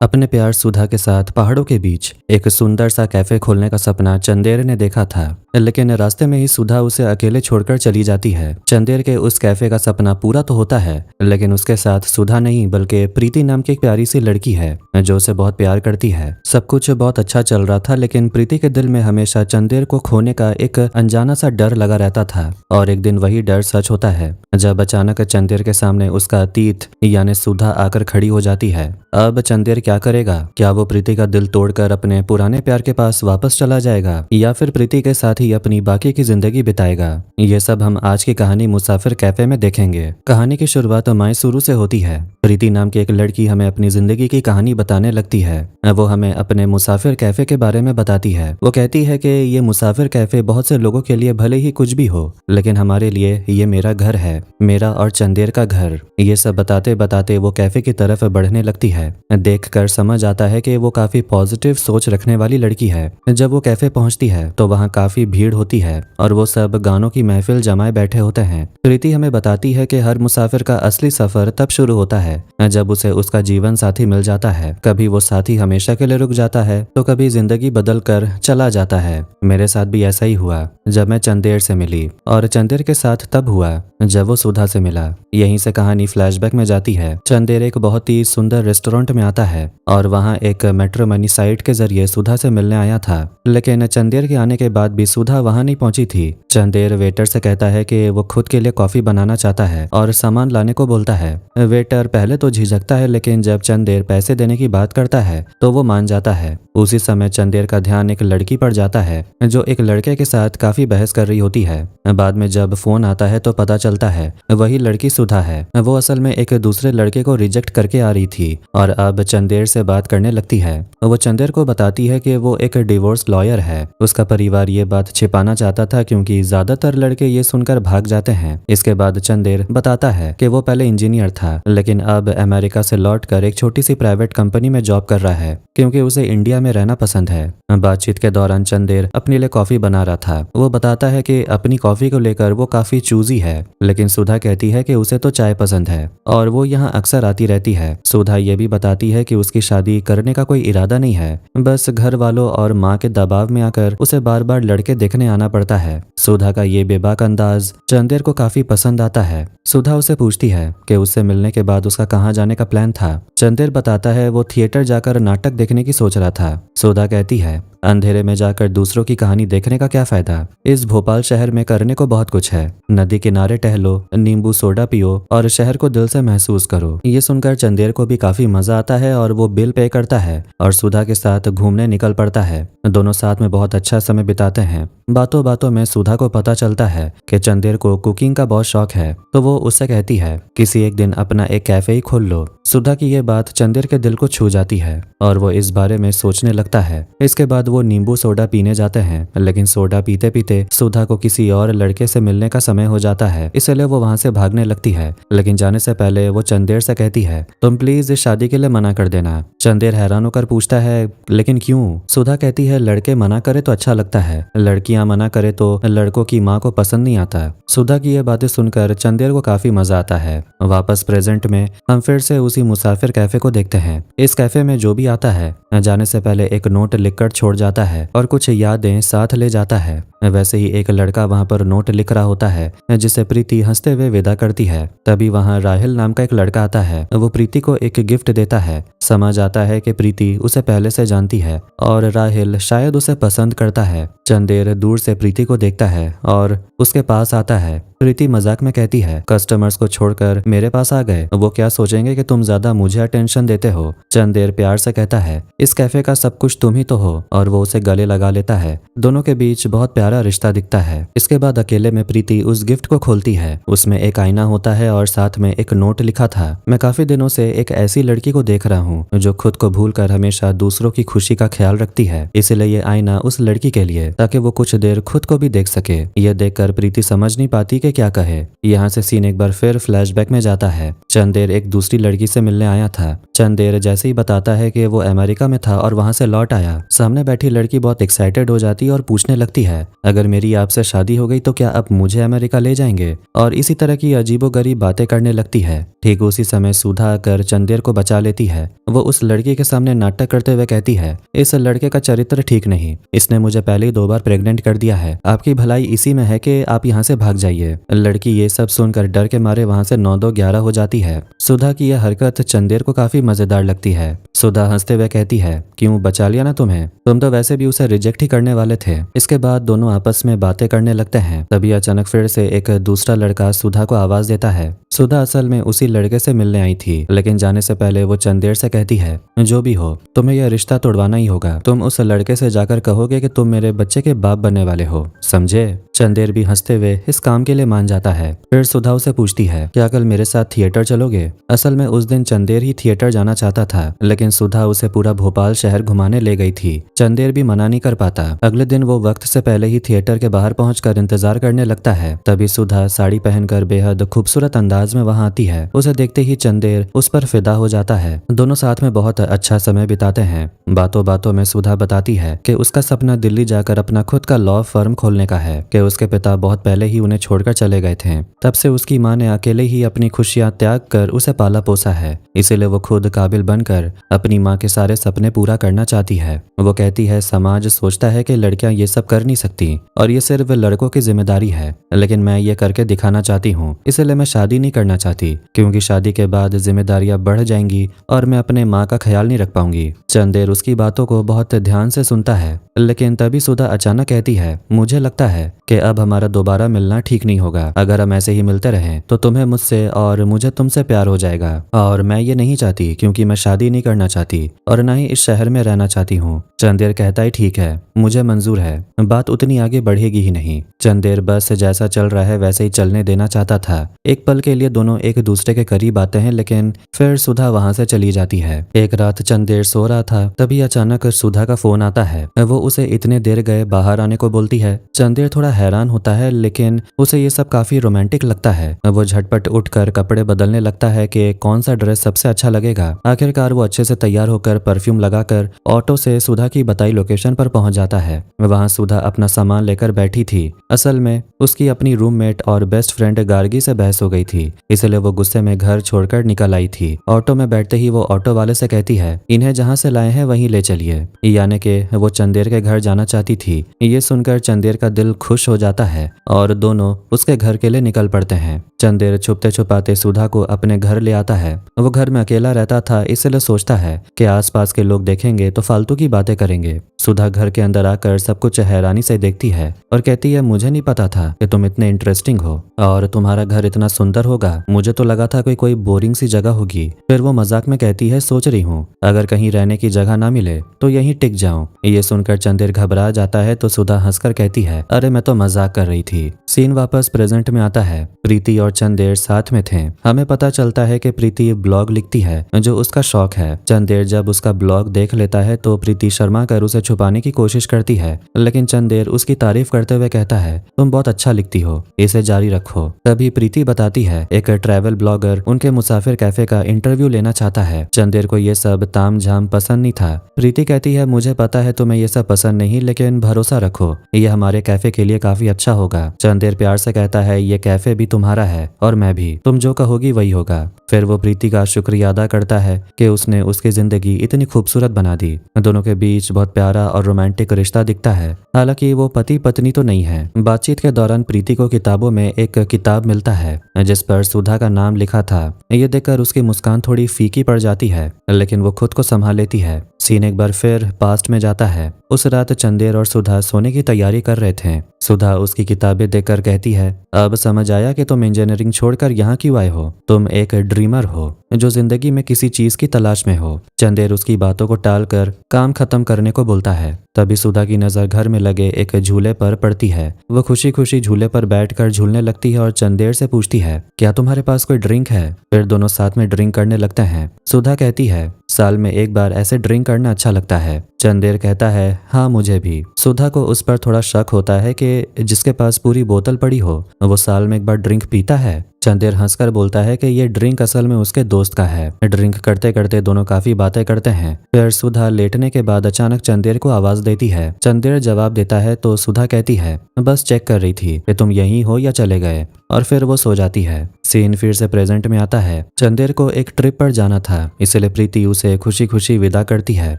अपने प्यार सुधा के साथ पहाड़ों के बीच एक सुंदर सा कैफे खोलने का सपना चंदेर ने देखा था। लेकिन रास्ते में ही सुधा उसे अकेले छोड़कर चली जाती है। चंदेर के उस कैफे का सपना पूरा तो होता है, लेकिन उसके साथ सुधा नहीं बल्कि प्रीति नाम की एक प्यारी सी लड़की है जो उसे बहुत प्यार करती है। सब कुछ बहुत अच्छा चल रहा था, लेकिन प्रीति के दिल में हमेशा चंदेर को खोने का एक अनजाना सा डर लगा रहता था। और एक दिन वही डर सच होता है जब अचानक चंदेर के सामने उसका अतीत यानी सुधा आकर खड़ी हो जाती है। अब चंदेर क्या करेगा? क्या वो प्रीति का दिल तोड़कर अपने पुराने प्यार के पास वापस चला जाएगा या फिर प्रीति के साथ ही अपनी बाकी की जिंदगी बिताएगा? ये सब हम आज की कहानी मुसाफिर कैफे में देखेंगे। कहानी की शुरुआत मायसूरू से होती है। प्रीति नाम की एक लड़की हमें अपनी जिंदगी की कहानी बताने लगती है। वो हमें अपने मुसाफिर कैफे के बारे में बताती है। वो कहती है कि ये मुसाफिर कैफे बहुत से लोगों के लिए भले ही कुछ भी हो, लेकिन हमारे लिए ये मेरा घर है, मेरा और चंदेर का घर। ये सब बताते बताते वो कैफे की तरफ बढ़ने लगती है। देखकर समझ आता है कि वो काफी पॉजिटिव सोच रखने वाली लड़की है। जब वो कैफे पहुंचती है तो वहाँ काफी भीड़ होती है और वो सब गानों की महफिल जमाए बैठे होते हैं। प्रीति हमें बताती है कि हर मुसाफिर का असली सफर तब शुरू होता है जब उसे उसका जीवन साथी मिल जाता है। कभी वो साथी हमेशा के लिए रुक जाता है तो कभी जिंदगी बदल कर चला जाता है। मेरे साथ भी ऐसा ही हुआ जब मैं चंदेर से मिली, और चंदेर के साथ तब हुआ जब वो सुधा से मिला। यहीं से कहानी फ्लैशबैक में जाती है। चंदेर एक बहुत ही सुंदर रेस्टोरेंट में आता है और वहाँ एक मैट्रिमोनी साइट के जरिए सुधा से मिलने आया था, लेकिन चंदेर के आने के बाद भी सुधा वहाँ नहीं पहुंची थी। चंदेर वेटर से कहता है कि वो खुद के लिए कॉफी बनाना चाहता है और सामान लाने को बोलता है। वेटर पहले तो झिझकता है, लेकिन जब चंदेर पैसे देने की बात करता है तो वो मान जाता है। उसी समय चंदेर का ध्यान एक लड़की पर जाता है जो एक लड़के के साथ काफी बहस कर रही होती है। बाद में जब फोन आता है तो पता चलता है वही लड़की सुधा है। वो असल में एक दूसरे लड़के को रिजेक्ट करके आ रही थी और अब चंदेर से बात करने लगती है। वो चंदेर को बताती है कि वो एक डिवोर्स लॉयर है। उसका परिवार ये बात छिपाना चाहता था क्योंकि ज्यादातर लड़के ये सुनकर भाग जाते हैं। इसके बाद चंदेर बताता है कि वो पहले इंजीनियर था, लेकिन अब अमेरिका से लौटकर एक छोटी सी प्राइवेट कंपनी में जॉब कर रहा है क्योंकि उसे इंडिया में रहना पसंद है। बातचीत के दौरान चंदेर अपने लिए कॉफी बना रहा था। वो बताता है कि अपनी कॉफी को लेकर वो काफी चूजी है, लेकिन सुधा कहती है कि उसे तो चाय पसंद है और वो यहाँ अक्सर आती रहती है। सुधा ये भी बताती है कि उसकी शादी करने का कोई इरादा नहीं है, बस घर वालों और माँ के दबाव में आकर उसे बार बार लड़के देखने आना पड़ता है। सुधा का ये बेबाक अंदाज चंदेर को काफी पसंद आता है। सुधा उसे पूछती है कि उससे मिलने के बाद उसका कहाँ जाने का प्लान था। चंदेर बताता है वो थिएटर जाकर नाटक देखने की सोच रहा था। सुधा कहती है अंधेरे में जाकर दूसरों की कहानी देखने का क्या फायदा, इस भोपाल शहर में करने को बहुत कुछ है। नदी किनारे टहलो, नींबू सोडा पियो और शहर को दिल से महसूस करो। ये सुनकर चंदेर को भी काफी मजा आता है और वो बिल पे करता है और सुधा के साथ घूमने निकल पड़ता है। दोनों साथ में बहुत अच्छा समय बिताते हैं। बातों बातों में सुधा को पता चलता है कि चंदेर को कुकिंग का बहुत शौक है, तो वो उससे कहती है किसी एक दिन अपना एक कैफे ही खोल लो। सुधा की ये बात चंदेर के दिल को छू जाती है और वो इस बारे में सोचने लगता है। इसके बाद वो नींबू सोडा पीने जाते हैं, लेकिन सोडा पीते पीते सुधा को किसी और लड़के से मिलने का समय हो जाता है, इसलिए वो वहाँ से भागने लगती है। लेकिन जाने से पहले वो चंदेर से कहती है तुम प्लीज इस शादी के लिए मना कर देना। चंदेर हैरान होकर पूछता है लेकिन क्यों? सुधा कहती है लड़के मना करे तो अच्छा लगता है, लड़कियां मना करे तो लड़कों की माँ को पसंद नहीं आता। सुधा की ये बातें सुनकर चंदेर को काफी मजा आता है। वापस प्रेजेंट में हम फिर से उसी मुसाफिर कैफे को देखते हैं। इस कैफे में जो भी आता है जाने से पहले एक नोट लिखकर छोड़ जाता है और कुछ यादें साथ ले जाता है। वैसे ही एक लड़का वहाँ पर नोट लिख रहा होता है जिसे प्रीति हंसते हुए विदा करती है। तभी वहाँ राहिल नाम का एक लड़का आता है। वो प्रीति को एक गिफ्ट देता है। समझ आता है कि प्रीति उसे पहले से जानती है और राहिल शायद उसे पसंद करता है। चंदेर दूर से प्रीति को देखता है और उसके पास आता है। प्रीति मजाक में कहती है कस्टमर्स को छोड़कर मेरे पास आ गए, वो क्या सोचेंगे कि तुम ज्यादा मुझे अटेंशन देते हो। चंदेर प्यार से कहता है इस कैफे का सब कुछ तुम ही तो हो, और वो उसे गले लगा लेता है। दोनों के बीच बहुत प्यारा रिश्ता दिखता है। इसके बाद अकेले में प्रीति उस गिफ्ट को खोलती है। उसमें एक आईना होता है और साथ में एक नोट लिखा था मैं काफी दिनों से एक ऐसी लड़की को देख रहा हूँ जो खुद को भूलकर हमेशा दूसरों की खुशी का ख्याल रखती है, इसलिए ये आईना उस लड़की के लिए ताकि वो कुछ देर खुद को भी देख सके। यह देखकर प्रीति समझ नहीं पाती कि क्या कहे। यहाँ से सीन एक बार फिर फ्लैशबैक में जाता है। चंदेर एक दूसरी लड़की से मिलने आया था। चंदेर जैसे ही बताता है कि वो अमेरिका में था और वहां से लौट आया। सामने बैठी लड़की बहुत एक्साइटेड हो जाती और पूछने लगती है, अगर मेरी आपसे शादी हो गई तो क्या आप मुझे अमेरिका ले जाएंगे? और इसी तरह की अजीबोगरीब बातें करने लगती है। ठीक उसी समय सुधा आकर चंदेर को बचा लेती है। वो उस लड़की के सामने नाटक करते हुए कहती है, इस लड़के का चरित्र ठीक नहीं, इसने मुझे पहले ही 2 बार प्रेग्नेंट कर दिया है। आपकी भलाई इसी में है कि आप यहाँ से भाग जाइए। लड़की ये सब सुनकर डर के मारे वहां से 9-2-11 हो जाती है। सुधा की यह हरकत चंदेर को काफी मजेदार लगती है। सुधा हंसते हुए कहती है, क्यों बचा लिया ना तुम्हें? तुम तो वैसे भी उसे रिजेक्ट ही करने वाले थे। इसके बाद दोनों आपस में बातें करने लगते हैं। तभी अचानक फिर से एक दूसरा लड़का सुधा को आवाज देता है। सुधा असल में उसी लड़के से मिलने आई थी, लेकिन जाने से पहले वो चंदेर से कहती है, जो भी हो तुम्हें यह रिश्ता तोड़वाना ही होगा। तुम उस लड़के से जाकर कहोगे कि तुम मेरे बच्चे के बाप बनने वाले हो, समझे? चंदेर भी हंसते हुए इस काम के लिए मान जाता है। फिर सुधा उसे पूछती है, क्या कल मेरे साथ थिएटर चलोगे? असल में उस दिन चंदेर ही थिएटर जाना चाहता था, लेकिन सुधा उसे पूरा भोपाल शहर घुमाने ले गई थी। चंदेर भी मना नहीं कर पाता। अगले दिन वो वक्त से पहले ही थिएटर के बाहर पहुंचकर इंतजार करने लगता है। तभी सुधा साड़ी पहनकर बेहद खूबसूरत अंदाज में वहां आती है। उसे देखते ही चंदेर उस पर फिदा हो जाता है। दोनों साथ में बहुत अच्छा समय बिताते हैं। बातों बातों में सुधा बताती है कि उसका सपना दिल्ली जाकर अपना खुद का लॉ फर्म खोलने का है, कि उसके पिता बहुत पहले ही उन्हें छोड़कर चले गए थे। तब से उसकी माँ ने अकेले ही अपनी खुशियां त्याग कर उसे पाला पोसा है, इसीलिए वो खुद काबिल बनकर अपनी माँ के सारे सपने पूरा करना चाहती है। वो कहती है, समाज सोचता है कि लड़कियां ये सब कर नहीं सकती और ये सिर्फ लड़कों की जिम्मेदारी है, लेकिन मैं ये करके दिखाना चाहती हूँ। इसलिए मैं शादी नहीं करना चाहती, क्योंकि शादी के बाद जिम्मेदारियां बढ़ जाएंगी और मैं अपने माँ का ख्याल नहीं रख पाऊंगी। चंदेर उसकी बातों को बहुत ध्यान से सुनता है, लेकिन तभी सुधा अचानक कहती है, मुझे लगता है कि अब हमारा दोबारा मिलना ठीक नहीं होगा। अगर हम ऐसे ही मिलते रहें तो तुम्हें मुझसे और मुझे तुमसे प्यार हो जाएगा, और मैं ये नहीं चाहती, क्योंकि मैं शादी नहीं करना चाहती और न ही इस शहर में रहना चाहती हूँ। चंदेर कहता है, ठीक है, मुझे मंजूर है, बात उतनी आगे बढ़ेगी ही नहीं। चंदेर बस जैसा चल रहा है वैसे ही चलने देना चाहता था। एक पल के लिए दोनों एक दूसरे के करीब आते हैं, लेकिन फिर सुधा वहां से चली जाती है। एक रात चंदेर सो रहा था, तभी अचानक सुधा का फोन आता है। वो उसे इतने देर गए बाहर आने को बोलती है। चंदेर थोड़ा हैरान होता है, लेकिन उसे ये सब काफी रोमांटिक लगता है। वो झटपट उठकर कपड़े बदलने लगता है कि कौन सा ड्रेस सबसे अच्छा लगेगा। आखिरकार वो अच्छे से तैयार होकर परफ्यूम लगाकर ऑटो से सुधा की बताई लोकेशन पर पहुंच जाता है। वहां सुधा अपना सामान लेकर बैठी थी। असल में उसकी अपनी रूममेट और बेस्ट फ्रेंड गार्गी से बहस हो गई थी, इसलिए वो गुस्से में घर छोड़कर निकल आई थी। ऑटो में बैठते ही वो ऑटो वाले से कहती है, इन्हें जहां से लाए हैं वहीं ले चलिए, यानी कि वो चंदेर के घर जाना चाहती थी। ये सुनकर चंदेर का दिल खुश हो जाता है और दोनों उसके घर के लिए निकल पड़ते हैं। चंदेर छुपते छुपाते सुधा को अपने घर ले आता है। वो घर में अकेला रहता था, इसलिए सोचता है कि आसपास के लोग देखेंगे तो फालतू की बातें करेंगे। सुधा घर के अंदर आकर सब कुछ हैरानी से देखती है और कहती है, मुझे नहीं पता था कि तुम इतने इंटरेस्टिंग हो और तुम्हारा घर इतना सुंदर होगा। मुझे तो लगा था कोई बोरिंग सी जगह होगी। फिर वो मजाक में कहती है, सोच रही हूँ अगर कहीं रहने की जगह ना मिले तो यहीं टिक जाऊं। ये सुनकर चंदेर घबरा जाता है तो सुधा हंसकर कहती है, अरे मैं तो मजाक कर रही थी। सीन वापस प्रेजेंट में आता है। प्रीति और चंदेर साथ में थे। हमें पता चलता है कि प्रीति ब्लॉग लिखती है, जो उसका शौक है। चंदेर जब उसका ब्लॉग देख लेता है तो प्रीति शर्मा कर उसे छुपाने की कोशिश करती है, लेकिन चंदेर उसकी तारीफ करते हुए कहता है, तुम बहुत अच्छा लिखती हो, इसे जारी रखो। तभी प्रीति बताती है, एक ट्रैवल ब्लॉगर उनके मुसाफिर कैफे का इंटरव्यू लेना चाहता है। चंदेर को ये सब ताम झाम पसंद नहीं था। प्रीति कहती है, मुझे पता है तुम्हें ये सब पसंद नहीं, लेकिन भरोसा रखो, ये हमारे कैफे के लिए काफी अच्छा होगा। चंदेर प्यार से कहता है, ये कैफे भी तुम्हारा है और मैं भी, तुम जो कहोगी वही होगा। फिर वो प्रीति का शुक्रिया अदा करता है कि उसने उसकी जिंदगी इतनी खूबसूरत बना दी। दोनों के बीच बहुत प्यारा और रोमांटिक रिश्ता दिखता है। हालांकि वो पति पत्नी तो नहीं है। बातचीत के दौरान प्रीति को किताबों में एक किताब मिलता है जिस पर सुधा का नाम लिखा था। ये देखकर उसकी मुस्कान थोड़ी फीकी पड़ जाती है, लेकिन वो खुद को संभाल लेती है। सीन एक बार फिर पास्ट में जाता है। उस रात चंदेर और सुधा सोने की तैयारी कर रहे थे। सुधा उसकी किताबें देखकर कहती है, अब समझ आया कि तुम इंजीनियरिंग छोड़कर यहाँ क्यों आए हो। तुम एक ड्रीमर हो जो जिंदगी में किसी चीज की तलाश में हो। चंदेर उसकी बातों को टालकर काम खत्म करने को बोलता है। तभी सुधा की नजर घर में लगे एक झूले पर पड़ती है। वो खुशी खुशी झूले पर बैठकर झूलने लगती है और चंदेर से पूछती है, क्या तुम्हारे पास कोई ड्रिंक है? फिर दोनों साथ में ड्रिंक करने लगते हैं। सुधा कहती है, साल में एक बार ऐसे ड्रिंक करना अच्छा लगता है। चंदेर कहता है हाँ मुझे भी। सुधा को उस पर थोड़ा शक होता है कि जिसके पास पूरी बोतल पड़ी हो वो साल में एक बार ड्रिंक पीता है। चंदेर हंसकर बोलता है कि ये ड्रिंक असल में उसके दोस्त का है। ड्रिंक करते करते दोनों काफी बातें करते हैं। फिर सुधा लेटने के बाद अचानक चंदेर को आवाज देती है। चंदेर जवाब देता है तो सुधा कहती है बस चेक कर रही थी कि तुम यहीं हो या चले गए, और फिर वो सो जाती है। सीन फिर से प्रेजेंट में आता है। चंदेर को एक ट्रिप पर जाना था, इसलिए प्रीति उसे खुशी खुशी विदा करती है।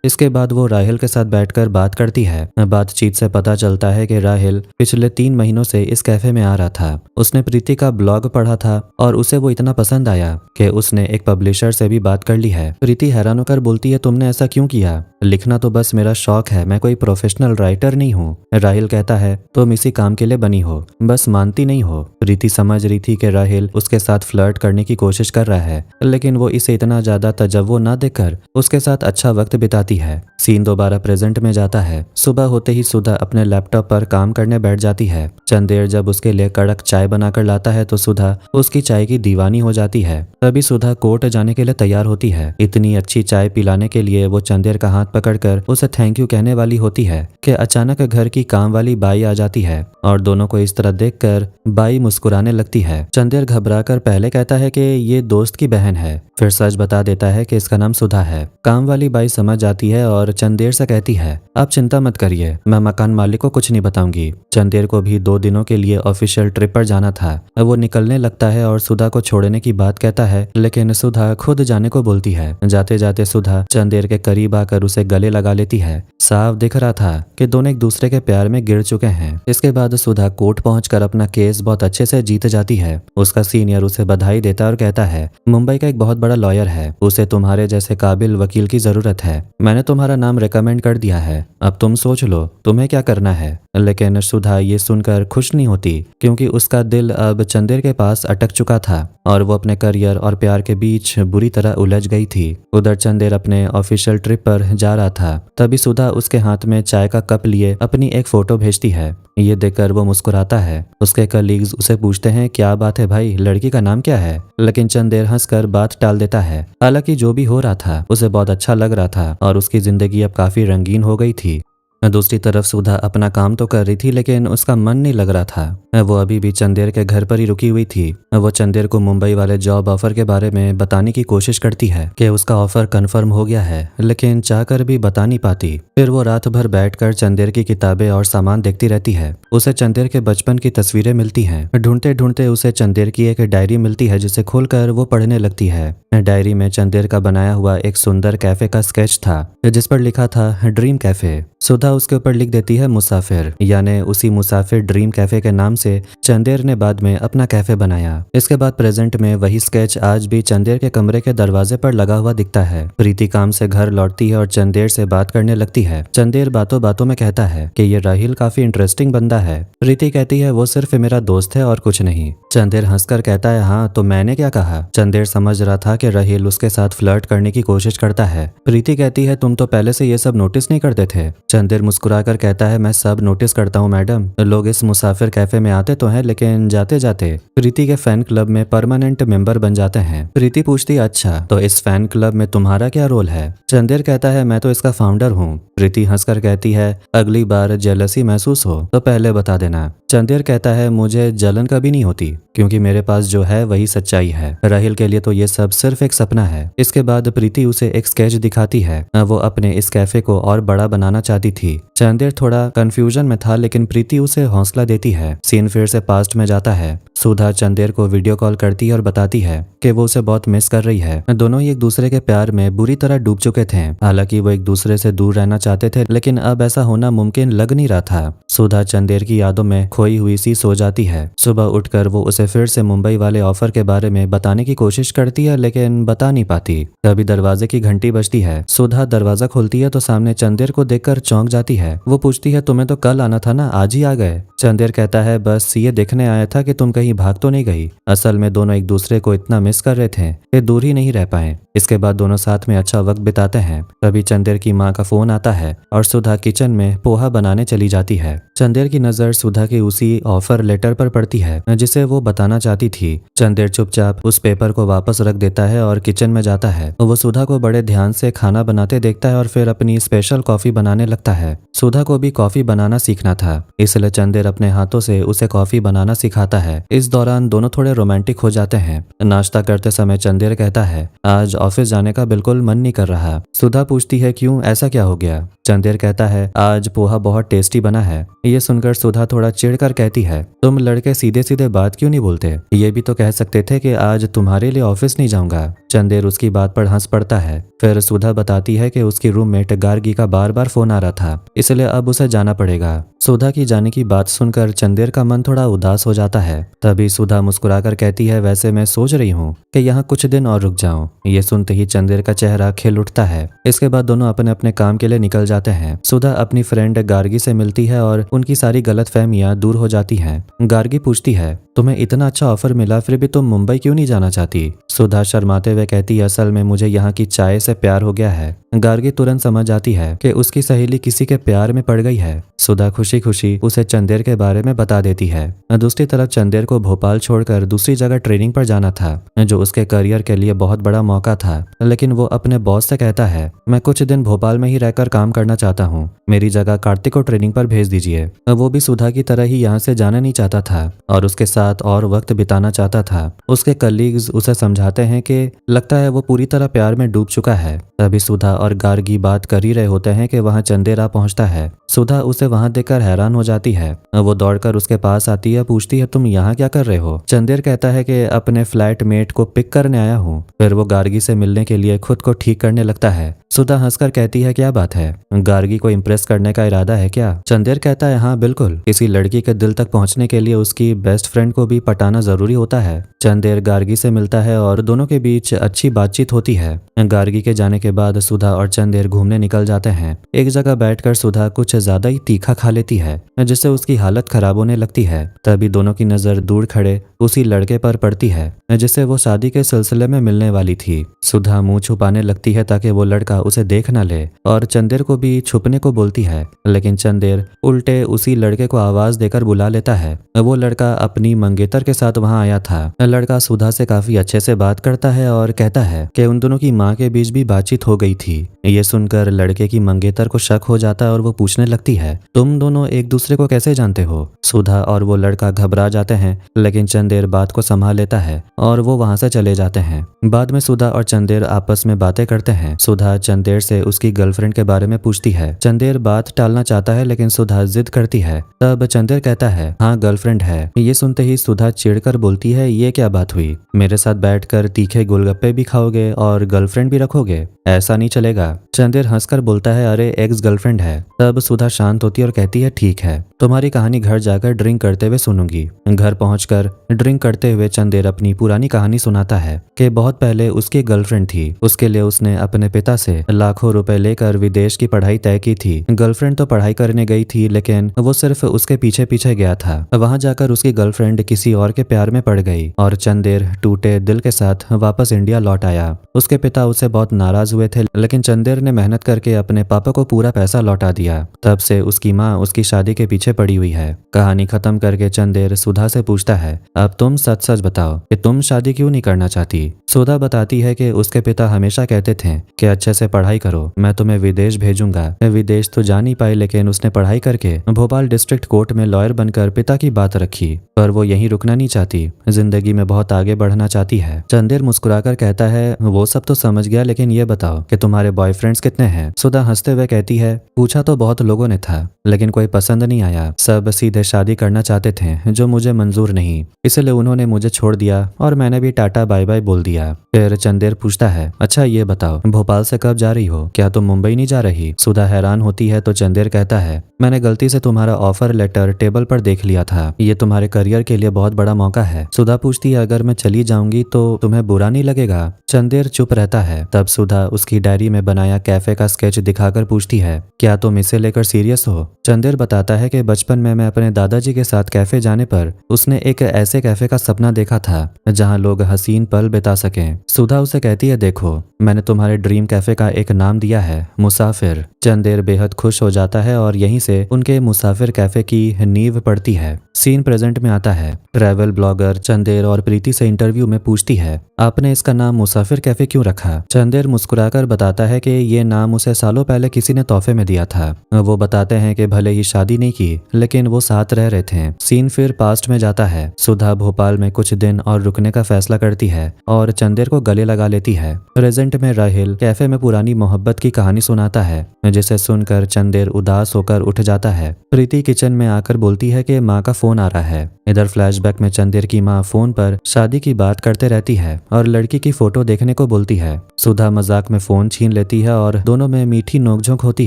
इसके बाद वो राहिल के साथ बैठकर बात करती है। बातचीत से पता चलता है कि राहिल पिछले 3 महीनों से इस कैफे में आ रहा था। उसने प्रीति का ब्लॉग पढ़ा था और उसे वो इतना पसंद आया कि उसने एक पब्लिशर से भी बात कर ली है। प्रीति हैरान होकर बोलती है तुमने ऐसा क्यों किया? लिखना तो बस मेरा शौक है, मैं कोई प्रोफेशनल राइटर नहीं हूँ। राहिल कहता है तुम इसी काम के लिए बनी हो, बस मानती नहीं हो। प्रीति समझ रही थी कि राहिल उसके साथ फ्लर्ट करने की कोशिश कर रहा है, लेकिन वो इसे इतना ज्यादा तजव्वो ना देकर उसके साथ अच्छा वक्त बिताती है। सीन दोबारा प्रेजेंट में जाता है। सुबह होते ही सुधा अपने लैपटॉप पर काम करने बैठ जाती है। चंदेर जब उसके लिए कड़क चाय बनाकर लाता है तो सुधा उसकी चाय की दीवानी हो जाती है। तभी सुधा कोर्ट जाने के लिए तैयार होती है। इतनी अच्छी चाय पिलाने के लिए वो चंदेर का हाथ पकड़कर उसे थैंक यू कहने वाली होती है कि अचानक घर की काम वाली बाई आ जाती है और दोनों को इस तरह देखकर बाई मुस्कुराने लगती है। चंदेर घबराकर पहले कहता है कि ये दोस्त की बहन है, फिर सच बता देता है कि इसका नाम सुधा है। काम वाली बाई समझ जाती है और चंदेर से कहती है आप चिंता मत करिए, मैं मकान मालिक को कुछ नहीं बताऊंगी। चंदेर को भी 2 दिनों के लिए ऑफिशियल ट्रिप पर जाना था। वो निकलने लगता है और सुधा को छोड़ने की बात कहता है, लेकिन सुधा खुद जाने को बोलती है। जाते जाते सुधा चंदेर के करीब आकर उसे गले लगा लेती है। साफ दिख रहा था कि दोनों एक दूसरे के प्यार में गिर चुके हैं। इसके बाद सुधा कोर्ट पहुंचकर अपना केस बहुत अच्छे से जीत जाती है। उसका सीनियर उसे बधाई देता है और कहता है मुंबई का एक बहुत बड़ा लॉयर है, उसे तुम्हारे जैसे काबिल वकील की जरूरत है। मैंने तुम्हारा नाम रिकमेंड कर दिया है, अब तुम सोच लो तुम्हें क्या करना है। लेकिन सुधा ये सुनकर खुश नहीं होती क्योंकि उसका दिल अब चंदेर के पास अटक चुका था और वो अपने करियर और प्यार के बीच बुरी तरह उलझ गई थी। उधर चंदेर अपने ऑफिशियल ट्रिप पर जा रहा था। तभी सुधा उसके हाथ में चाय का कप लिए अपनी एक फोटो भेजती है। ये देखकर वो मुस्कुराता है। उसके कलीग्स उसे पूछते हैं क्या बात है भाई, लड़की का नाम क्या है? लेकिन चंदेर हंसकर बात टाल देता है। हालांकि जो भी हो रहा था उसे बहुत अच्छा लग रहा था और उसकी जिंदगी अब काफी रंगीन हो गई थी। दूसरी तरफ सुधा अपना काम तो कर रही थी लेकिन उसका मन नहीं लग रहा था। वो अभी भी चंदेर के घर पर ही रुकी हुई थी। वो चंदेर को मुंबई वाले जॉब ऑफर के बारे में बताने की कोशिश करती है कि उसका ऑफर कंफर्म हो गया है, लेकिन चाहकर भी बता नहीं पाती। फिर वो रात भर बैठकर चंदेर की किताबें और सामान देखती रहती है। उसे चंदेर के बचपन की तस्वीरें मिलती हैं। ढूंढते ढूंढते उसे चंदेर की एक डायरी मिलती है जिसे खोलकर वो पढ़ने लगती है। डायरी में चंदेर का बनाया हुआ एक सुंदर कैफे का स्केच था जिस पर लिखा था ड्रीम कैफे। सुधा उसके ऊपर लिख देती है मुसाफिर, यानी उसी मुसाफिर ड्रीम कैफे के नाम से चंदेर ने बाद में अपना कैफे बनाया। इसके बाद प्रेजेंट में वही स्केच आज भी चंदेर के कमरे के दरवाजे पर लगा हुआ दिखता है। प्रीति काम से घर लौटती है और चंदेर से बात करने लगती है। चंदेर बातों बातों में कहता है कि ये राहिल काफी इंटरेस्टिंग बंदा है। प्रीति कहती है वो सिर्फ मेरा दोस्त है और कुछ नहीं। चंदेर हंसकर कहता है हाँ तो मैंने क्या कहा। चंदेर समझ रहा था कि राहिल उसके साथ फ्लर्ट करने की कोशिश करता है। प्रीति कहती है तुम तो पहले से ये सब नोटिस नहीं करते थे। चंदेर मुस्कुराकर कहता है मैं सब नोटिस करता हूँ मैडम, लोग इस मुसाफिर कैफे में आते तो हैं लेकिन जाते जाते प्रीति के फैन क्लब में परमानेंट मेंबर बन जाते हैं। प्रीति पूछती अच्छा तो इस फैन क्लब में तुम्हारा क्या रोल है? चंदेर कहता है मैं तो इसका फाउंडर हूँ। प्रीति हंसकर कहती है अगली बार जेलसी महसूस हो तो पहले बता देना। चंदेर कहता है मुझे जलन कभी नहीं होती क्योंकि मेरे पास जो है वही सच्चाई है। राहिल के लिए तो ये सब सिर्फ एक सपना है। इसके बाद प्रीति उसे एक स्केच दिखाती है। वो अपने इस कैफे को और बड़ा बनाना चाहती थी। चंदेर थोड़ा कंफ्यूजन में था लेकिन प्रीति उसे हौसला देती है। सीन फिर से पास्ट में जाता है। सुधा चंदेर को वीडियो कॉल करती है और बताती है कि वो उसे बहुत मिस कर रही है। दोनों ही एक दूसरे के प्यार में बुरी तरह डूब चुके थे। हालांकि वो एक दूसरे से दूर रहना चाहते थे लेकिन अब ऐसा होना मुमकिन लग नहीं रहा था। सुधा चंदेर की यादों में खोई हुई सी सो जाती है। सुबह उठकर वो उसे फिर से मुंबई वाले ऑफर के बारे में बताने की कोशिश करती है लेकिन बता नहीं पाती। तभी दरवाजे की घंटी बजती है। सुधा दरवाजा खोलती है तो सामने चंदेर को देखकर चौंक जाती है। वो पूछती है तुम्हें तो कल आना था ना, आज ही आ गए? चंदेर कहता है बस ये देखने आया था कि तुम कहीं कहीं भाग तो नहीं गई। असल में दोनों एक दूसरे को इतना मिस कर रहे थे कि दूर ही नहीं रह पाए। इसके बाद दोनों साथ में अच्छा वक्त बिताते हैं। तभी चंदेर की माँ का फोन आता है और सुधा किचन में पोहा बनाने चली जाती है। चंदेर की नजर सुधा के उसी ऑफर लेटर पर पड़ती है जिसे वो बताना चाहती थी। चंदेर चुपचाप उस पेपर को वापस रख देता है और किचन में जाता है। वो सुधा को बड़े ध्यान से खाना बनाते देखता है और फिर अपनी स्पेशल कॉफी बनाने लगता है। सुधा को भी कॉफी बनाना सीखना था, इसलिए चंदेर अपने हाथों से उसे कॉफी बनाना सिखाता है। इस दौरान दोनों थोड़े रोमांटिक हो जाते हैं। नाश्ता करते समय चंदेर कहता है, आज ऑफिस जाने का बिल्कुल मन नहीं कर रहा। सुधा पूछती है, क्यों, ऐसा क्या हो गया? चंदेर कहता है, आज पोहा बहुत टेस्टी बना है। ये सुनकर सुधा थोड़ा चिढ़कर कहती है, तुम लड़के सीधे सीधे बात क्यों नहीं बोलते? ये भी तो कह सकते थे कि आज तुम्हारे लिए ऑफिस नहीं जाऊंगा। चंदेर उसकी बात पर हंस पड़ता है। फिर सुधा बताती है कि उसकी रूममेट गार्गी का बार बार फोन आ रहा था, इसलिए अब उसे जाना पड़ेगा। सुधा की जाने की बात सुनकर चंदेर का मन थोड़ा उदास हो जाता है। तभी सुधा मुस्कुराकर कहती है, वैसे मैं सोच रही हूँ कि यहाँ कुछ दिन और रुक जाऊं। ये सुनते ही चंदेर का चेहरा खिल उठता है। इसके बाद दोनों अपने अपने काम के लिए निकल जाते हैं। सुधा अपनी फ्रेंड गार्गी से मिलती है और उनकी सारी गलतफहमियां दूर हो जाती हैं। गार्गी पूछती है, तुम्हें इतना अच्छा ऑफर मिला फिर भी तुम मुंबई क्यों नहीं जाना चाहती? सुधा शर्माते हुए कहती है, असल में मुझे यहाँ की चाय से प्यार हो गया है। गार्गी तुरंत समझ जाती है कि उसकी सहेली किसी के प्यार में पड़ गई है। सुधा खुशी खुशी उसे चंदेर के बारे में बता देती है। दूसरी तरफ चंदेर को भोपाल छोड़कर दूसरी जगह ट्रेनिंग पर जाना था, जो उसके करियर के लिए बहुत बड़ा मौका था। लेकिन वो अपने बॉस से कहता है, मैं कुछ दिन भोपाल में ही रहकर काम करना चाहता हूँ, मेरी जगह कार्तिक को ट्रेनिंग पर भेज दीजिए। वो भी सुधा की तरह ही यहाँ से जाना नहीं चाहता था और उसके साथ और वक्त बिताना चाहता था। उसके कलीग्स उसे समझाते हैं कि लगता है वो पूरी तरह प्यार में डूब चुका है। तभी सुधा और गार्गी बात कर ही रहे होते हैं कि वहाँ चंदेर आ पहुँचता है। सुधा उसे वहां देखकर हैरान हो जाती है। वो दौड़कर उसके पास आती है, पूछती है, तुम यहाँ क्या कर रहे हो? चंदेर कहता है कि अपने फ्लैटमेट को पिक करने आया हूँ। फिर वो गार्गी से मिलने के लिए खुद को ठीक करने लगता है। सुधा हंसकर कहती है, क्या बात है, गार्गी को इम्प्रेस करने का इरादा है क्या? चंदेर कहता है, हाँ बिल्कुल, किसी लड़की के दिल तक पहुंचने के लिए उसकी बेस्ट फ्रेंड को भी पटाना जरूरी होता है। चंदेर गार्गी से मिलता है और दोनों के बीच अच्छी बातचीत होती है। गार्गी के जाने के बाद सुधा और चंदेर घूमने निकल जाते हैं। एक जगह बैठकर सुधा कुछ ज्यादा ही तीखा खा लेती है, जिससे उसकी हालत खराब होने लगती है। तभी दोनों की नजर दूर खड़े उसी लड़के पर पड़ती है जिससे वो शादी के सिलसिले में मिलने वाली थी। सुधा मुंह छुपाने लगती है ताकि वो लड़का उसे देख न ले और चंदेर को भी छुपने को बोलती है, लेकिन चंदेर उल्टे उसी लड़के को आवाज देकर बुला लेता है। वो लड़का अपनी मंगेतर के साथ वहां आया था। लड़का सुधा से काफी अच्छे से बात करता है और कहता है कि उन दोनों की माँ के बीच भी बातचीत हो गई थी। ये सुनकर लड़के की मंगेतर को शक हो जाता है और वो पूछने लगती है, तुम दोनों एक दूसरे को कैसे जानते हो? सुधा और वो लड़का घबरा जाते हैं, लेकिन चंदेर बात को संभाल लेता है और वो वहां से चले जाते हैं। बाद में सुधा और चंदेर आपस में बातें करते हैं। सुधा चंदेर से उसकी गर्लफ्रेंड के बारे में पूछती है। चंदेर बात टालना चाहता है, लेकिन सुधा जिद करती है। तब चंदेर कहता है, हाँ गर्लफ्रेंड है। ये सुनते ही सुधा चिढ़कर बोलती है, ये क्या बात हुई? मेरे साथ बैठकर तीखे गोलगप्पे भी खाओगे और गर्लफ्रेंड भी रखोगे? ऐसा नहीं चलेगा। चंदेर हंसकर बोलता है, अरे एक्स गर्लफ्रेंड है। तब सुधा शांत होती है और कहती है, ठीक है, तुम्हारी कहानी घर जाकर ड्रिंक करते हुए सुनूंगी। घर पहुंचकर ड्रिंक करते हुए चंदेर अपनी पुरानी कहानी सुनाता है कि बहुत पहले उसकी गर्लफ्रेंड थी। उसके लिए उसने अपने पिता से लाखों रुपए लेकर विदेश की पढ़ाई तय की थी। गर्लफ्रेंड तो पढ़ाई करने गई थी, लेकिन वो सिर्फ उसके पीछे पीछे गया था। वहां जाकर उसकी गर्लफ्रेंड किसी और के प्यार में पड़ गई और चंदेर टूटे दिल के साथ वापस इंडिया लौट आया। उसके पिता उससे बहुत नाराज हुए थे, लेकिन चंदेर ने मेहनत करके अपने पापा को पूरा पैसा लौटा दिया। तब से उसकी माँ उसकी शादी के पीछे पड़ी हुई है। कहानी खत्म करके चंदेर सुधा से पूछता है, अब तुम सच सच बताओ कि तुम शादी क्यों नहीं करना चाहती? सुधा बताती है कि उसके पिता हमेशा कहते थे कि अच्छे से पढ़ाई करो, मैं तुम्हें विदेश भेजूंगा। विदेश तो जा नहीं पाई, लेकिन उसने पढ़ाई करके भोपाल डिस्ट्रिक्ट कोर्ट में लॉयर बनकर पिता की बात रखी, पर वो यहीं रुकना नहीं चाहती, जिंदगी में बहुत आगे बढ़ना चाहती है। चंदेर मुस्कुराकर कहता है, वो सब तो समझ गया, लेकिन ये बताओ कि तुम्हारे बॉयफ्रेंड्स कितने हैं? सुधा हंसते हुए कहती है, पूछा तो बहुत लोगों ने था, लेकिन कोई पसंद नहीं आया। सब सीधे शादी करना चाहते थे, जो मुझे मंजूर नहीं, इसलिए उन्होंने मुझे छोड़ दिया और मैंने भी टाटा बाय बाय बोल दिया। फिर चंदेर पूछता है, अच्छा ये बताओ भोपाल से कब जा रही हो, क्या तुम मुंबई नहीं जा रही? सुधा हैरान होती है तो चंदेर कहता है, मैंने गलती से तुम्हारा ऑफर लेटर टेबल पर देख लिया था, ये तुम्हारे करियर के लिए बहुत बड़ा मौका है। सुधा पूछती है, अगर मैं चली जाऊंगी तो तुम्हें बुरा नहीं लगेगा? चंदेर चुप रहता है। तब सुधा उसकी डायरी में बनाया कैफे का स्केच दिखाकर पूछती है, क्या तुम इसे लेकर सीरियस हो? चंदेर बताता है कि बचपन में मैं अपने दादाजी के साथ कैफे जाने पर उसने एक ऐसे कैफे का सपना देखा था जहां लोग हसीन पल बिता सकें। सुधा उसे कहती है, देखो मैंने तुम्हारे ड्रीम कैफे का एक नाम दिया है, मुसाफिर। चंदेर बेहद खुश हो जाता है और यहीं से उनके मुसाफिर कैफे की नींव पड़ती है। सीन प्रेजेंट में आता है। ट्रैवल ब्लॉगर चंदेर और प्रीति से इंटरव्यू में पूछती है, आपने इसका नाम मुसाफिर कैफे क्यों रखा? चंदेर मुस्कुराकर बताता है कि ये नाम उसे सालों पहले किसी ने तोहफे में दिया था। वो बताते हैं कि भले ही शादी नहीं की लेकिन वो साथ रह रहे थे। सीन फिर पास्ट में जाता है। सुधा भोपाल में कुछ दिन और रुकने का फैसला करती है और चंदेर को गले लगा लेती है। प्रेजेंट में राहिल कैफे में पुरानी मोहब्बत की कहानी सुनाता है, जिसे सुनकर चंदेर उदास होकर उठ जाता है। प्रीति किचन में आकर बोलती है कि माँ का फोन आ रहा है। इधर फ्लैशबैक में चंदेर की माँ फोन पर शादी की बात करते रहती है और लड़की की फोटो देखने को बोलती है। सुधा मजाक में फोन छीन लेती है और दोनों में मीठी नोकझोंक होती